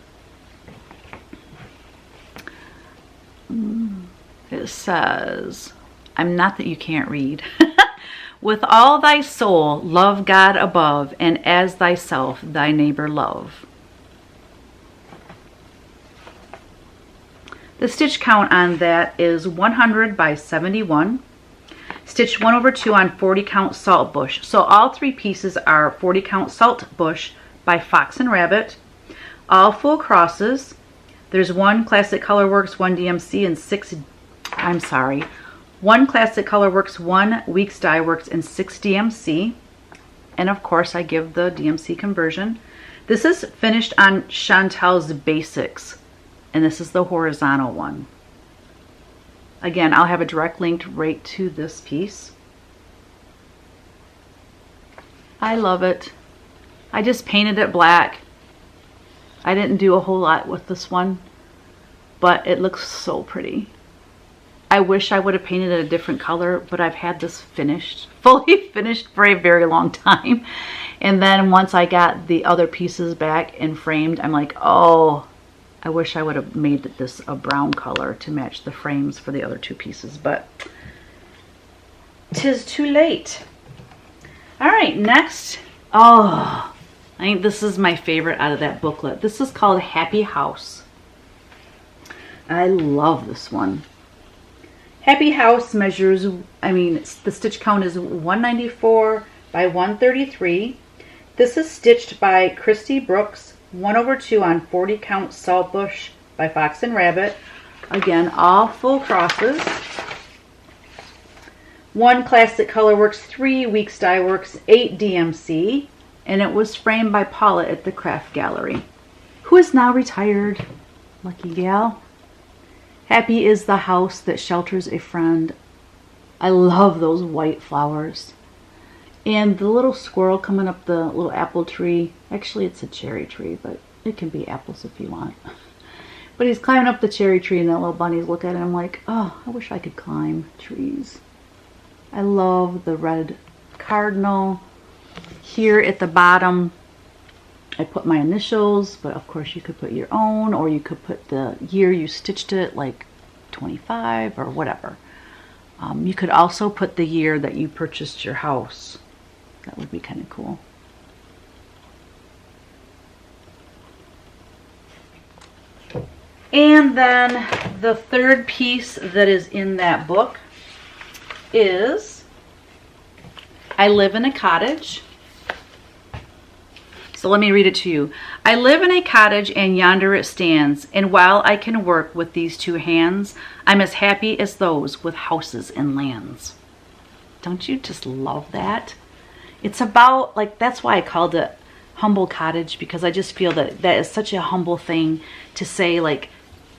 It says, I'm not that you can't read. With all thy soul, love God above, and as thyself, thy neighbor love. The stitch count on that is 100 by 71. Stitch 1/2 on 40 count salt bush. So all 3 pieces are 40 count salt bush by Fox and Rabbit. All full crosses. There's 1 Classic Colorworks, 1 DMC, and 1 Classic Colorworks, 1 Weeks Dye Works, and 6 DMC. And of course I give the DMC conversion. This is finished on Chantelle's Basics, and this is the horizontal one. Again, I'll have a direct link right to this piece. I love it. I just painted it black. I didn't do a whole lot with this one, but it looks so pretty. I wish I would have painted it a different color, but I've had this finished, fully finished for a very long time. And then once I got the other pieces back and framed, I'm like, oh, I wish I would have made this a brown color to match the frames for the other 2 pieces, but 'tis too late. All right, next. Oh, I think this is my favorite out of that booklet. This is called Happy House. I love this one. Happy House measures, the stitch count is 194 by 133. This is stitched by Christy Brooks, 1/2 on 40 count salt bush by Fox and Rabbit. Again, all full crosses. 1 Classic Colorworks, 3 Weeks Dye Works, 8 DMC, and it was framed by Paula at the Craft Gallery, who is now retired. Lucky gal. Happy is the house that shelters a friend. I love those white flowers. And the little squirrel coming up the little apple tree. Actually, it's a cherry tree, but it can be apples if you want. But he's climbing up the cherry tree, and that little bunny's looking at it. I'm like, oh, I wish I could climb trees. I love the red cardinal. Here at the bottom, I put my initials, but of course you could put your own, or you could put the year you stitched it, like 25 or whatever. You could also put the year that you purchased your house. That would be kind of cool. And then the 3rd piece that is in that book is I Live in a Cottage. So let me read it to you. I live in a cottage, and yonder it stands, and while I can work with these 2 hands, I'm as happy as those with houses and lands. Don't you just love that? It's about, like, that's why I called it Humble Cottage, because I just feel that that is such a humble thing to say. Like,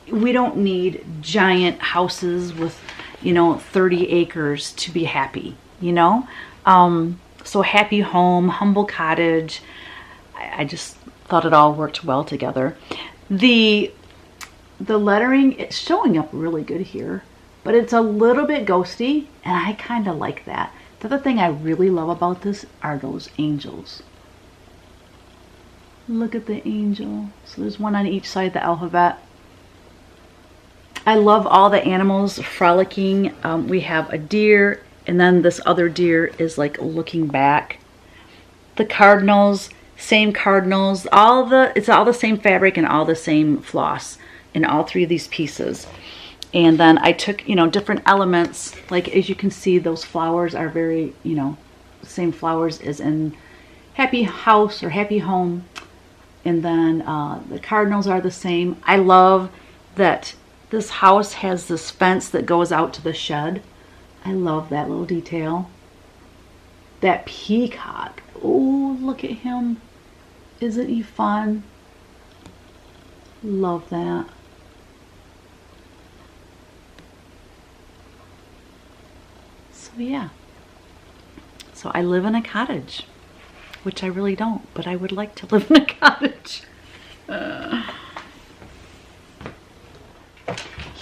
we don't need giant houses with, 30 acres to be happy, So happy home, humble cottage. I just thought it all worked well together. The lettering, it's showing up really good here, but it's a little bit ghosty, and I kind of like that. The other thing I really love about this are those angels. Look at the angel. So there's one on each side of the alphabet. I love all the animals frolicking. We have a deer, and then this other deer is like looking back. The cardinals, same cardinals, it's all the same fabric and all the same floss in all 3 of these pieces. And then I took, different elements, like as you can see, those flowers are very, same flowers as in Happy House or Happy Home. And then the cardinals are the same. I love that this house has this fence that goes out to the shed. I love that little detail. That peacock. Oh, look at him. Isn't he fun? Love that. So yeah. So I live in a cottage, which I really don't, but I would like to live in a cottage.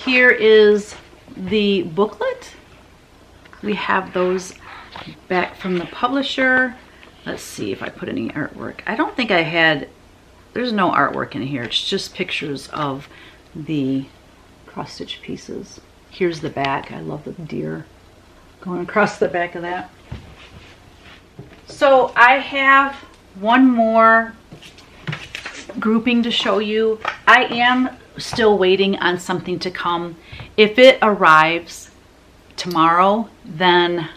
Here is the booklet. We have those back from the publisher. Let's see if I put any artwork. I don't think I had, there's no artwork in here. It's just pictures of the cross-stitch pieces. Here's the back. I love the deer going across the back of that. So I have one more grouping to show you. I am still waiting on something to come. If it arrives tomorrow, then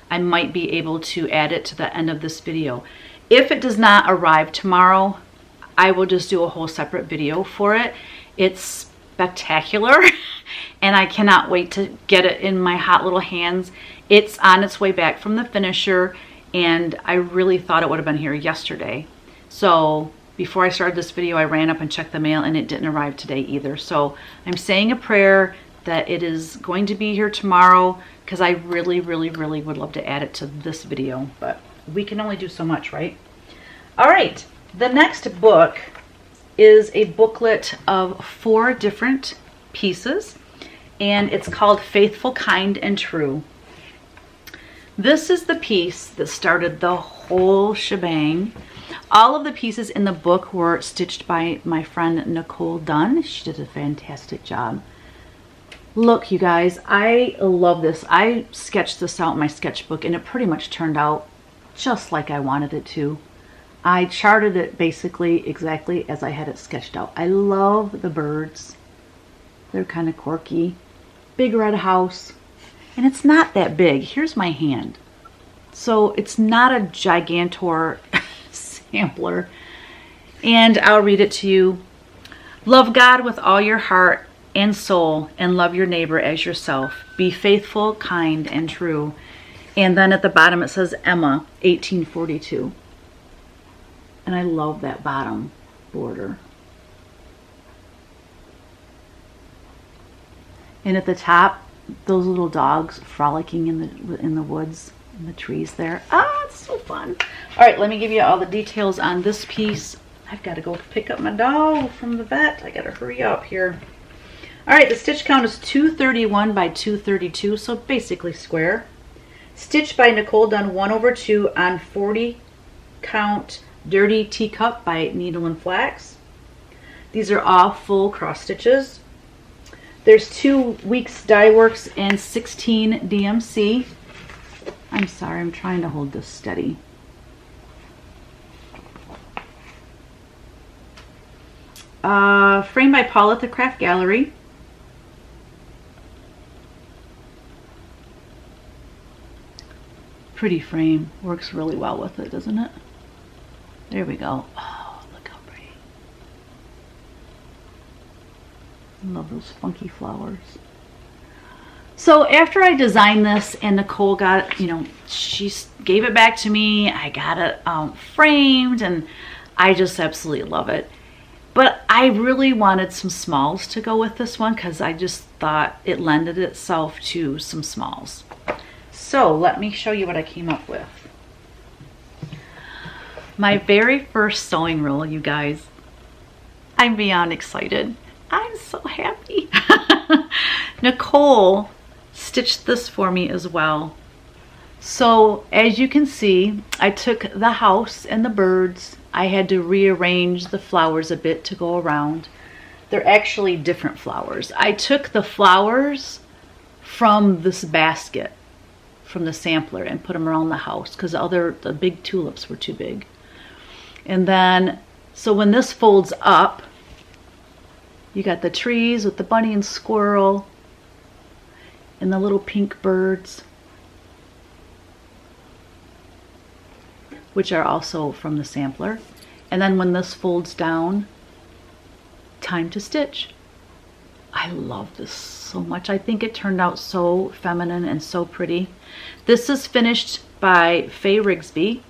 I might be able to add it to the end of this video. If it does not arrive tomorrow, I will just do a whole separate video for it. It's spectacular and I cannot wait to get it in my hot little hands. It's on its way back from the finisher and I really thought it would have been here yesterday. So before I started this video, I ran up and checked the mail and it didn't arrive today either. So I'm saying a prayer that it is going to be here tomorrow because I really, really, really would love to add it to this video, but we can only do so much, right? All right, the next book is a booklet of 4 different pieces and it's called Faithful, Kind, and True. This is the piece that started the whole shebang. All of the pieces in the book were stitched by my friend Nicole Dunn. She did a fantastic job. Look, you guys, I love this. I sketched this out in my sketchbook and it pretty much turned out just like I wanted it to. I charted it basically exactly as I had it sketched out. I love the birds. They're kind of quirky. Big red house. And it's not that big. Here's my hand. So it's not a gigantor sampler. And I'll read it to you. Love God with all your heart and soul and love your neighbor as yourself. Be faithful, kind, and true. And then at the bottom it says Emma, 1842. And I love that bottom border. And at the top, those little dogs frolicking in the woods, in the trees there. Ah, it's so fun. All right, let me give you all the details on this piece. I've got to go pick up my dog from the vet. I got to hurry up here. All right, the stitch count is 231 by 232, so basically square. Stitched by Nicole Dunn 1/2 on 40 count Dirty Teacup by Needle and Flax. These are all full cross stitches. There's 2 weeks dye works and 16 DMC. I'm sorry, I'm trying to hold this steady. Framed by Paul at the Craft Gallery. Pretty frame. Works really well with it, doesn't it? There we go. Oh, look how pretty. I love those funky flowers. So after I designed this and Nicole got, she gave it back to me. I got it framed and I just absolutely love it. But I really wanted some smalls to go with this one because I just thought it lended itself to some smalls. So let me show you what I came up with. My very first sewing roll, you guys. I'm beyond excited. I'm so happy. Nicole stitched this for me as well. So as you can see, I took the house and the birds. I had to rearrange the flowers a bit to go around. They're actually different flowers. I took the flowers from this basket, from the sampler, and put them around the house because the big tulips were too big. And then, so when this folds up, you got the trees with the bunny and squirrel and the little pink birds, which are also from the sampler. And then when this folds down, time to stitch. I love this so much. I think it turned out so feminine and so pretty. This is finished by Faye Rigsby,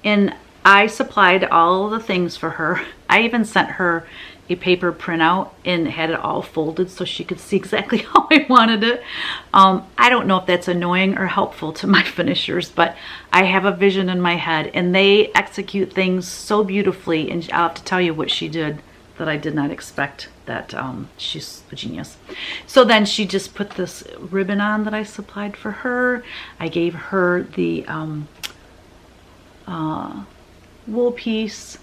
and I supplied all the things for her. I even sent her a paper printout and had it all folded so she could see exactly how I wanted it. I don't know if that's annoying or helpful to my finishers, but I have a vision in my head and they execute things so beautifully, and I'll have to tell you what she did that I did not expect. That she's a genius. So then she just put this ribbon on that I supplied for her. I gave her the wool piece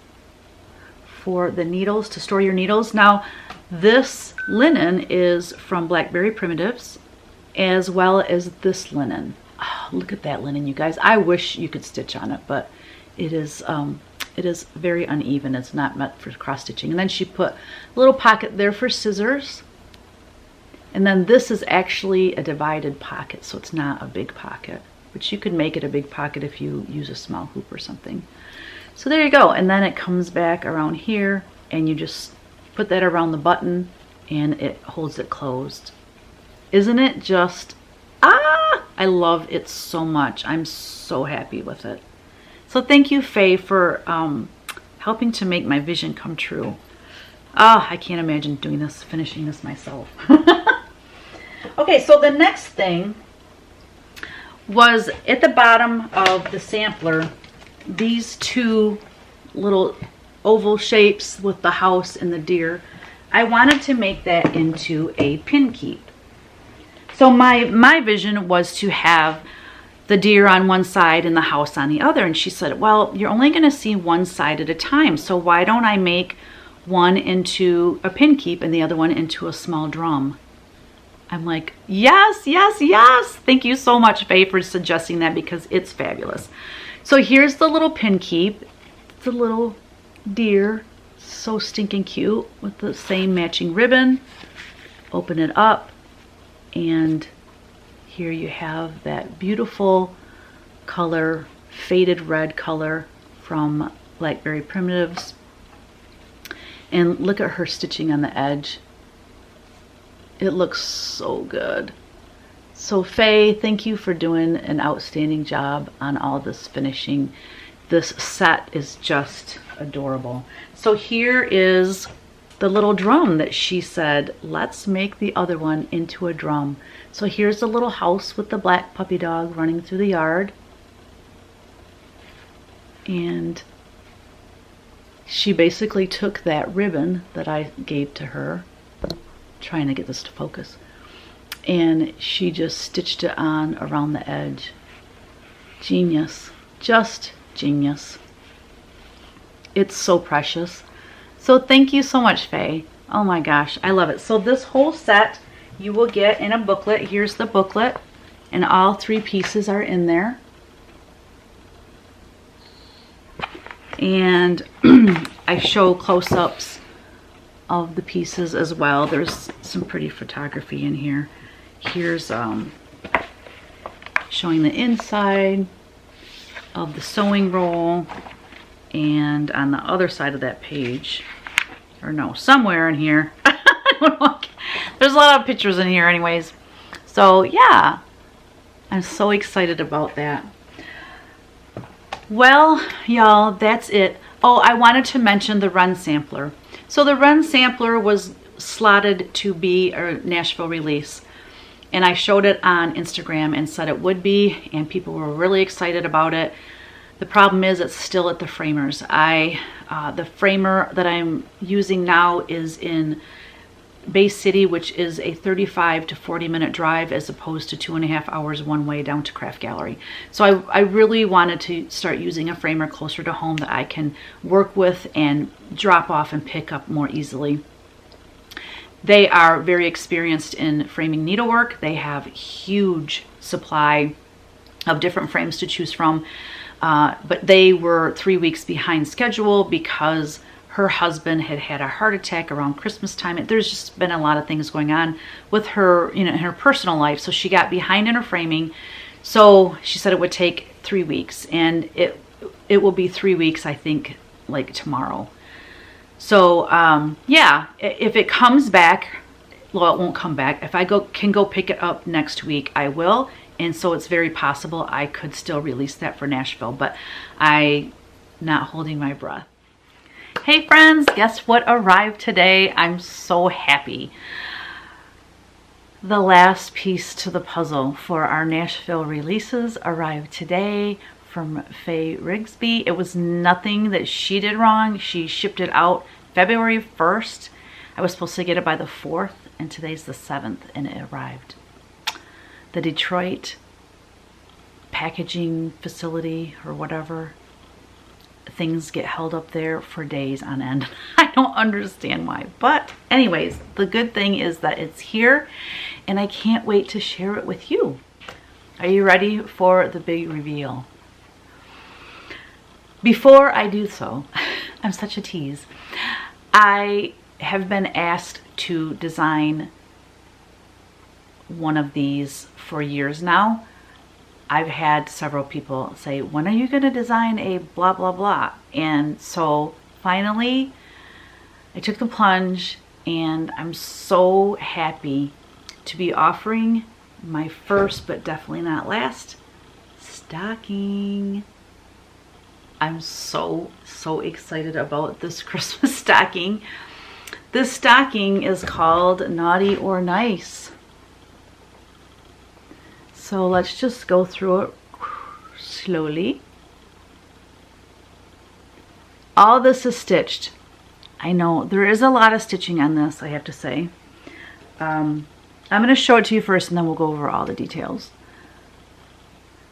for the needles, to store your needles. Now this linen is from Blackberry Primitives, as well as this linen. Oh, look at that linen, you guys. I wish you could stitch on it, but it is very uneven. It's not meant for cross stitching. And then she put a little pocket there for scissors. And then this is actually a divided pocket, so it's not a big pocket, but you could make it a big pocket if you use a small hoop or something. So there you go. And then it comes back around here and you just put that around the button and it holds it closed. Isn't it just, I love it so much. I'm so happy with it. So thank you, Faye, for helping to make my vision come true. I can't imagine doing this, finishing this myself. Okay, so the next thing was at the bottom of the sampler, these two little oval shapes with the house and the deer. I wanted to make that into a pin keep. So my vision was to have the deer on one side and the house on the other. And she said, well, you're only going to see one side at a time. So why don't I make one into a pin keep and the other one into a small drum? I'm like, yes, yes, yes. Thank you so much, Faye, for suggesting that, because it's fabulous. So here's the little pin keep. It's a little deer, so stinking cute, with the same matching ribbon. Open it up, and here you have that beautiful color, faded red color from Blackberry Primitives. And look at her stitching on the edge. It looks so good. So Faye, thank you for doing an outstanding job on all this finishing. This set is just adorable. So here is the little drum that she said, let's make the other one into a drum. So here's the little house with the black puppy dog running through the yard. And she basically took that ribbon that I gave to her, trying to get this to focus, and she just stitched it on around the edge. Genius, just genius. It's so precious. So thank you so much, Faye. Oh my gosh, I love it. So this whole set you will get in a booklet. Here's the booklet, and all three pieces are in there. And I show close-ups of the pieces as well. There's some pretty photography in here. Here's showing the inside of the sewing roll, and on the other side of that page, or no, somewhere in here, I don't know. There's a lot of pictures in here anyways. So yeah, I'm so excited about that. Well, y'all, that's it. Oh, I wanted to mention the run sampler. So the run sampler was slotted to be a Nashville release, and I showed it on Instagram and said it would be, and people were really excited about it. The problem is it's still at the framers. The framer that I'm using now is in Bay City, which is a 35 to 40 minute drive as opposed to 2.5 hours one way down to Craft Gallery. So I really wanted to start using a framer closer to home that I can work with and drop off and pick up more easily. They are very experienced in framing needlework. They have huge supply of different frames to choose from, but they were 3 weeks behind schedule because her husband had had a heart attack around Christmas time. There's just been a lot of things going on with her, you know, in her personal life. So she got behind in her framing. So she said it would take 3 weeks, and it will be 3 weeks, I think, like tomorrow. So yeah, if it comes back, well, it won't come back. If I can go pick it up next week, I will. And so it's very possible I could still release that for Nashville, but I'm not holding my breath. Hey friends, guess what arrived today? I'm so happy. The last piece to the puzzle for our Nashville releases arrived today from Faye Rigsby. It was nothing that she did wrong. She shipped it out February 1st. I was supposed to get it by the 4th, and today's the 7th, and it arrived. The Detroit packaging facility or whatever, things get held up there for days on end. I don't understand why, but anyways, the good thing is that it's here and I can't wait to share it with you. Are you ready for the big reveal? Before I do so, I'm such a tease. I have been asked to design one of these for years now. I've had several people say, when are you going to design a blah, blah, blah? And so finally, I took the plunge and I'm so happy to be offering my first, but definitely not last, stocking. I'm so excited about this Christmas stocking. This stocking is called Naughty or Nice. So let's just go through it slowly. All this is stitched. I know there is a lot of stitching on this, I have to say. I'm going to show it to you first and then we'll go over all the details.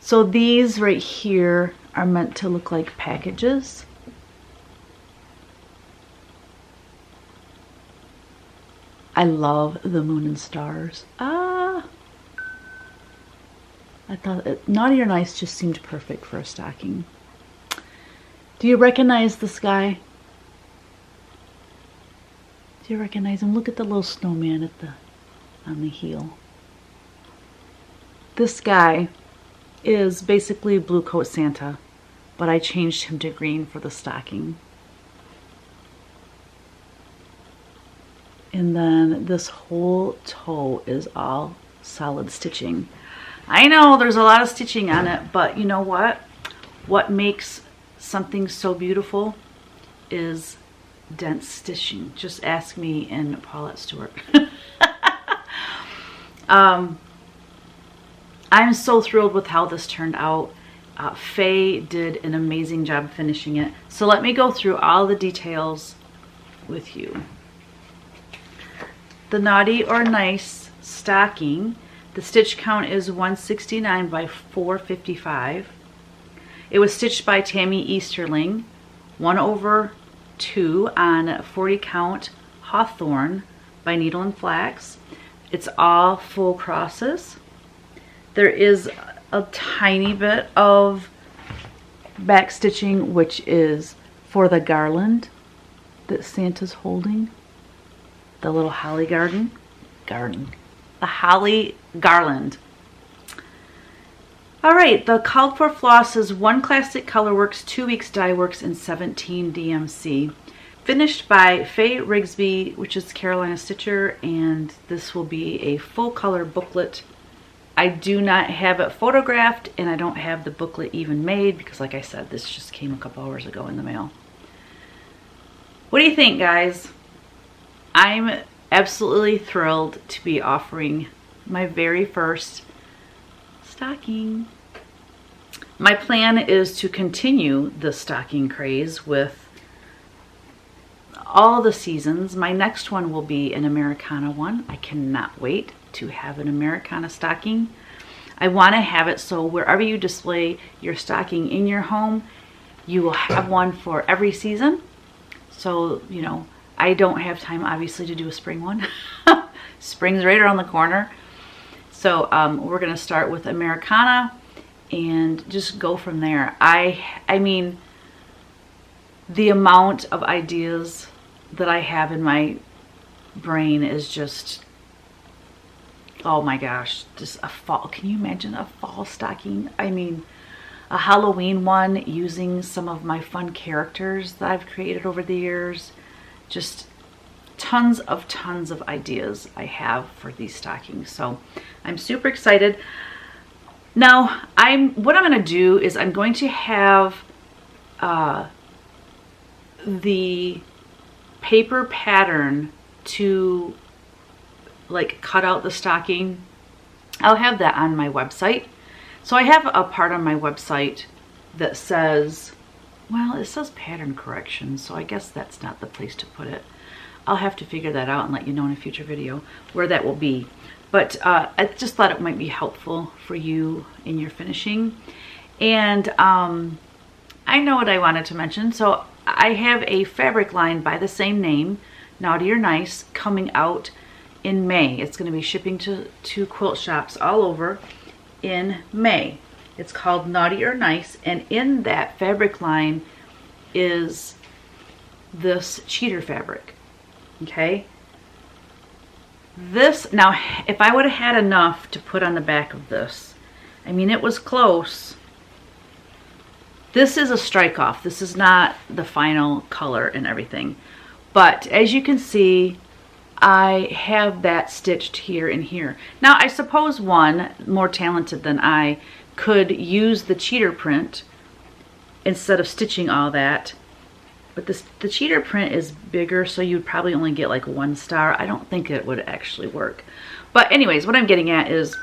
So these right here are meant to look like packages. I love the moon and stars. I thought Naughty or Nice just seemed perfect for a stocking. Do you recognize this guy? Do you recognize him? Look at the little snowman on the heel. This guy is basically Blue Coat Santa, but I changed him to green for the stocking. And then this whole toe is all solid stitching. I know there's a lot of stitching on it, but you know what? What makes something so beautiful is dense stitching. Just ask me and Paulette Stewart. I'm so thrilled with how this turned out. Faye did an amazing job finishing it. So let me go through all the details with you. The Naughty or Nice stocking. The stitch count is 169 by 455. It was stitched by Tammy Easterling, 1/2 on 40 count Hawthorne by Needle and Flax. It's all full crosses. There is a tiny bit of back stitching, which is for the garland that Santa's holding. The little holly garden. The holly garland. All right, the called for floss is 1 Classic Colorworks, 2 weeks dye works, and 17 DMC. Finished by Faye Rigsby, which is Carolina Stitcher, and this will be a full color booklet. I do not have it photographed, and I don't have the booklet even made because, like I said, this just came a couple hours ago in the mail. What do you think, guys? I'm absolutely thrilled to be offering my very first stocking. My plan is to continue the stocking craze with all the seasons. My next one will be an Americana one. I cannot wait to have an Americana stocking. I want to have it so wherever you display your stocking in your home, you will have one for every season. So, you know, I don't have time obviously to do a spring one. Spring's right around the corner. So we're going to start with Americana and just go from there. I mean, the amount of ideas that I have in my brain is just, oh my gosh, just a fall. Can you imagine a fall stocking? I mean, a Halloween one using some of my fun characters that I've created over the years. Just tons of ideas I have for these stockings. So I'm super excited. Now, what I'm going to do is I'm going to have the paper pattern to like cut out the stocking, I'll have that on my website. So I have a part on my website that says, well, it says pattern correction, so I guess that's not the place to put it. I'll have to figure that out and let you know in a future video where that will be. But I just thought it might be helpful for you in your finishing. And I know what I wanted to mention. So I have a fabric line by the same name, Naughty or Nice, coming out in May. It's going to be shipping to quilt shops all over in May. It's called Naughty or Nice, and in that fabric line is this cheater fabric. Okay? This, now, if I would have had enough to put on the back of this, I mean, it was close. This is a strike off. This is not the final color and everything. But as you can see, I have that stitched here and here. Now, I suppose one more talented than I could use the cheater print instead of stitching all that. But the cheater print is bigger, so you'd probably only get like 1 star. I don't think it would actually work. But anyways, what I'm getting at is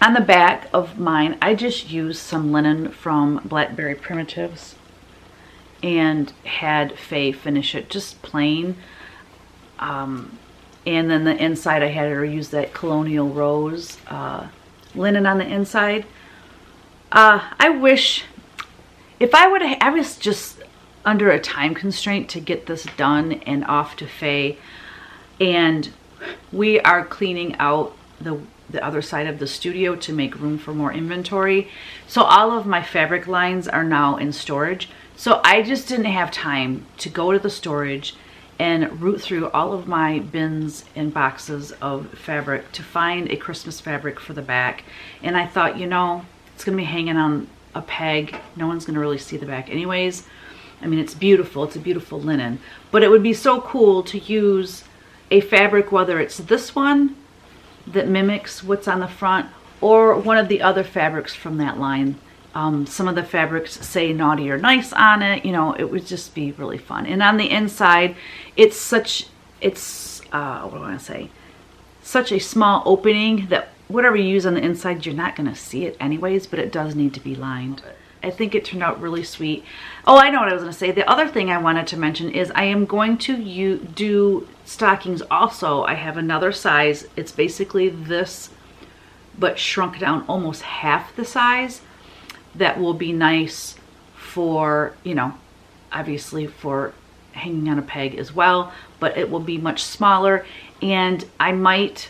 on the back of mine, I just used some linen from Blackberry Primitives and had Faye finish it just plain. And then the inside, I had her use that Colonial Rose linen on the inside. I wish, if I would have, I was just under a time constraint to get this done and off to Faye. And we are cleaning out the other side of the studio to make room for more inventory. So all of my fabric lines are now in storage. So I just didn't have time to go to the storage and root through all of my bins and boxes of fabric to find a Christmas fabric for the back. And I thought, you know, it's gonna be hanging on a peg. No one's gonna really see the back anyways. I mean, it's beautiful, it's a beautiful linen, but it would be so cool to use a fabric, whether it's this one that mimics what's on the front or one of the other fabrics from that line. Some of the fabrics say Naughty or Nice on it, you know, it would just be really fun. And on the inside, it's what do I want to say? Such a small opening that whatever you use on the inside, you're not going to see it anyways, but it does need to be lined. I think it turned out really sweet. Oh, I know what I was going to say. The other thing I wanted to mention is I am going to do stockings also. I have another size. It's basically this, but shrunk down almost half the size. That will be nice for, you know, obviously for hanging on a peg as well, but it will be much smaller. And I might,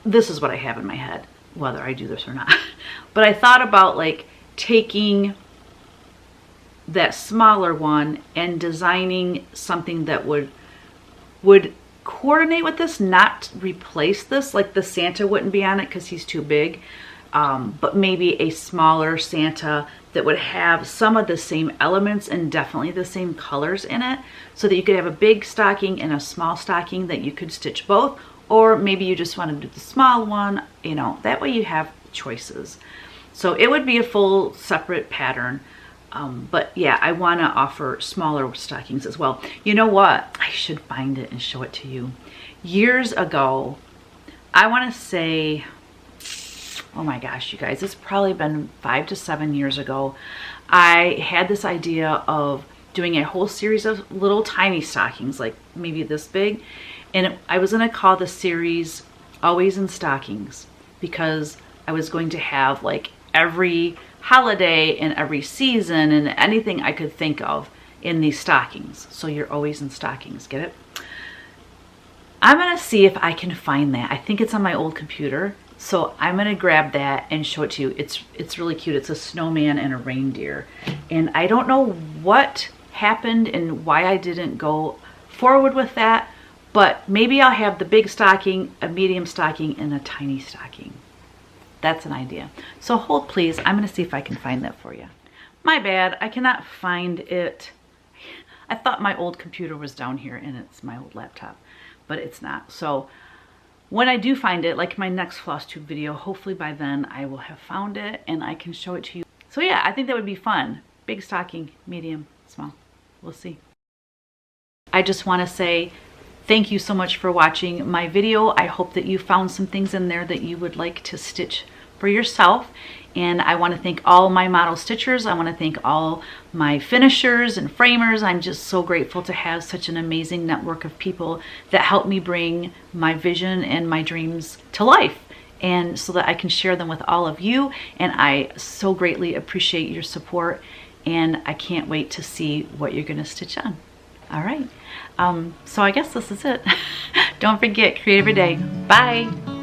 this is what I have in my head, whether I do this or not. But I thought about like taking that smaller one and designing something that would coordinate with this, not replace this. Like the Santa wouldn't be on it because he's too big, but maybe a smaller Santa that would have some of the same elements and definitely the same colors in it, so that you could have a big stocking and a small stocking that you could stitch both. Or maybe you just want to do the small one, you know, that way you have choices. So it would be a full separate pattern. But yeah, I want to offer smaller stockings as well. You know what? I should find it and show it to you. Years ago, I want to say, oh my gosh, you guys, it's probably been 5 to 7 years ago. I had this idea of doing a whole series of little tiny stockings, like maybe this big. And I was going to call the series Always in Stockings, because I was going to have like every holiday and every season and anything I could think of in these stockings. So you're always in stockings, get it? I'm going to see if I can find that. I think it's on my old computer. So I'm going to grab that and show it to you. It's really cute. It's a snowman and a reindeer. And I don't know what happened and why I didn't go forward with that. But maybe I'll have the big stocking, a medium stocking, and a tiny stocking. That's an idea. So hold please, I'm gonna see if I can find that for you. My bad, I cannot find it. I thought my old computer was down here and it's my old laptop, but it's not. So when I do find it, like my next Flosstube video, hopefully by then I will have found it and I can show it to you. So yeah, I think that would be fun. big stocking, medium, small. We'll see. I just want to say thank you so much for watching my video. I hope that you found some things in there that you would like to stitch for yourself. And I want to thank all my model stitchers. I want to thank all my finishers and framers. I'm just so grateful to have such an amazing network of people that help me bring my vision and my dreams to life, and so that I can share them with all of you. And I so greatly appreciate your support, and I can't wait to see what you're going to stitch on. All right, so I guess this is it. Don't forget, create every day. Bye.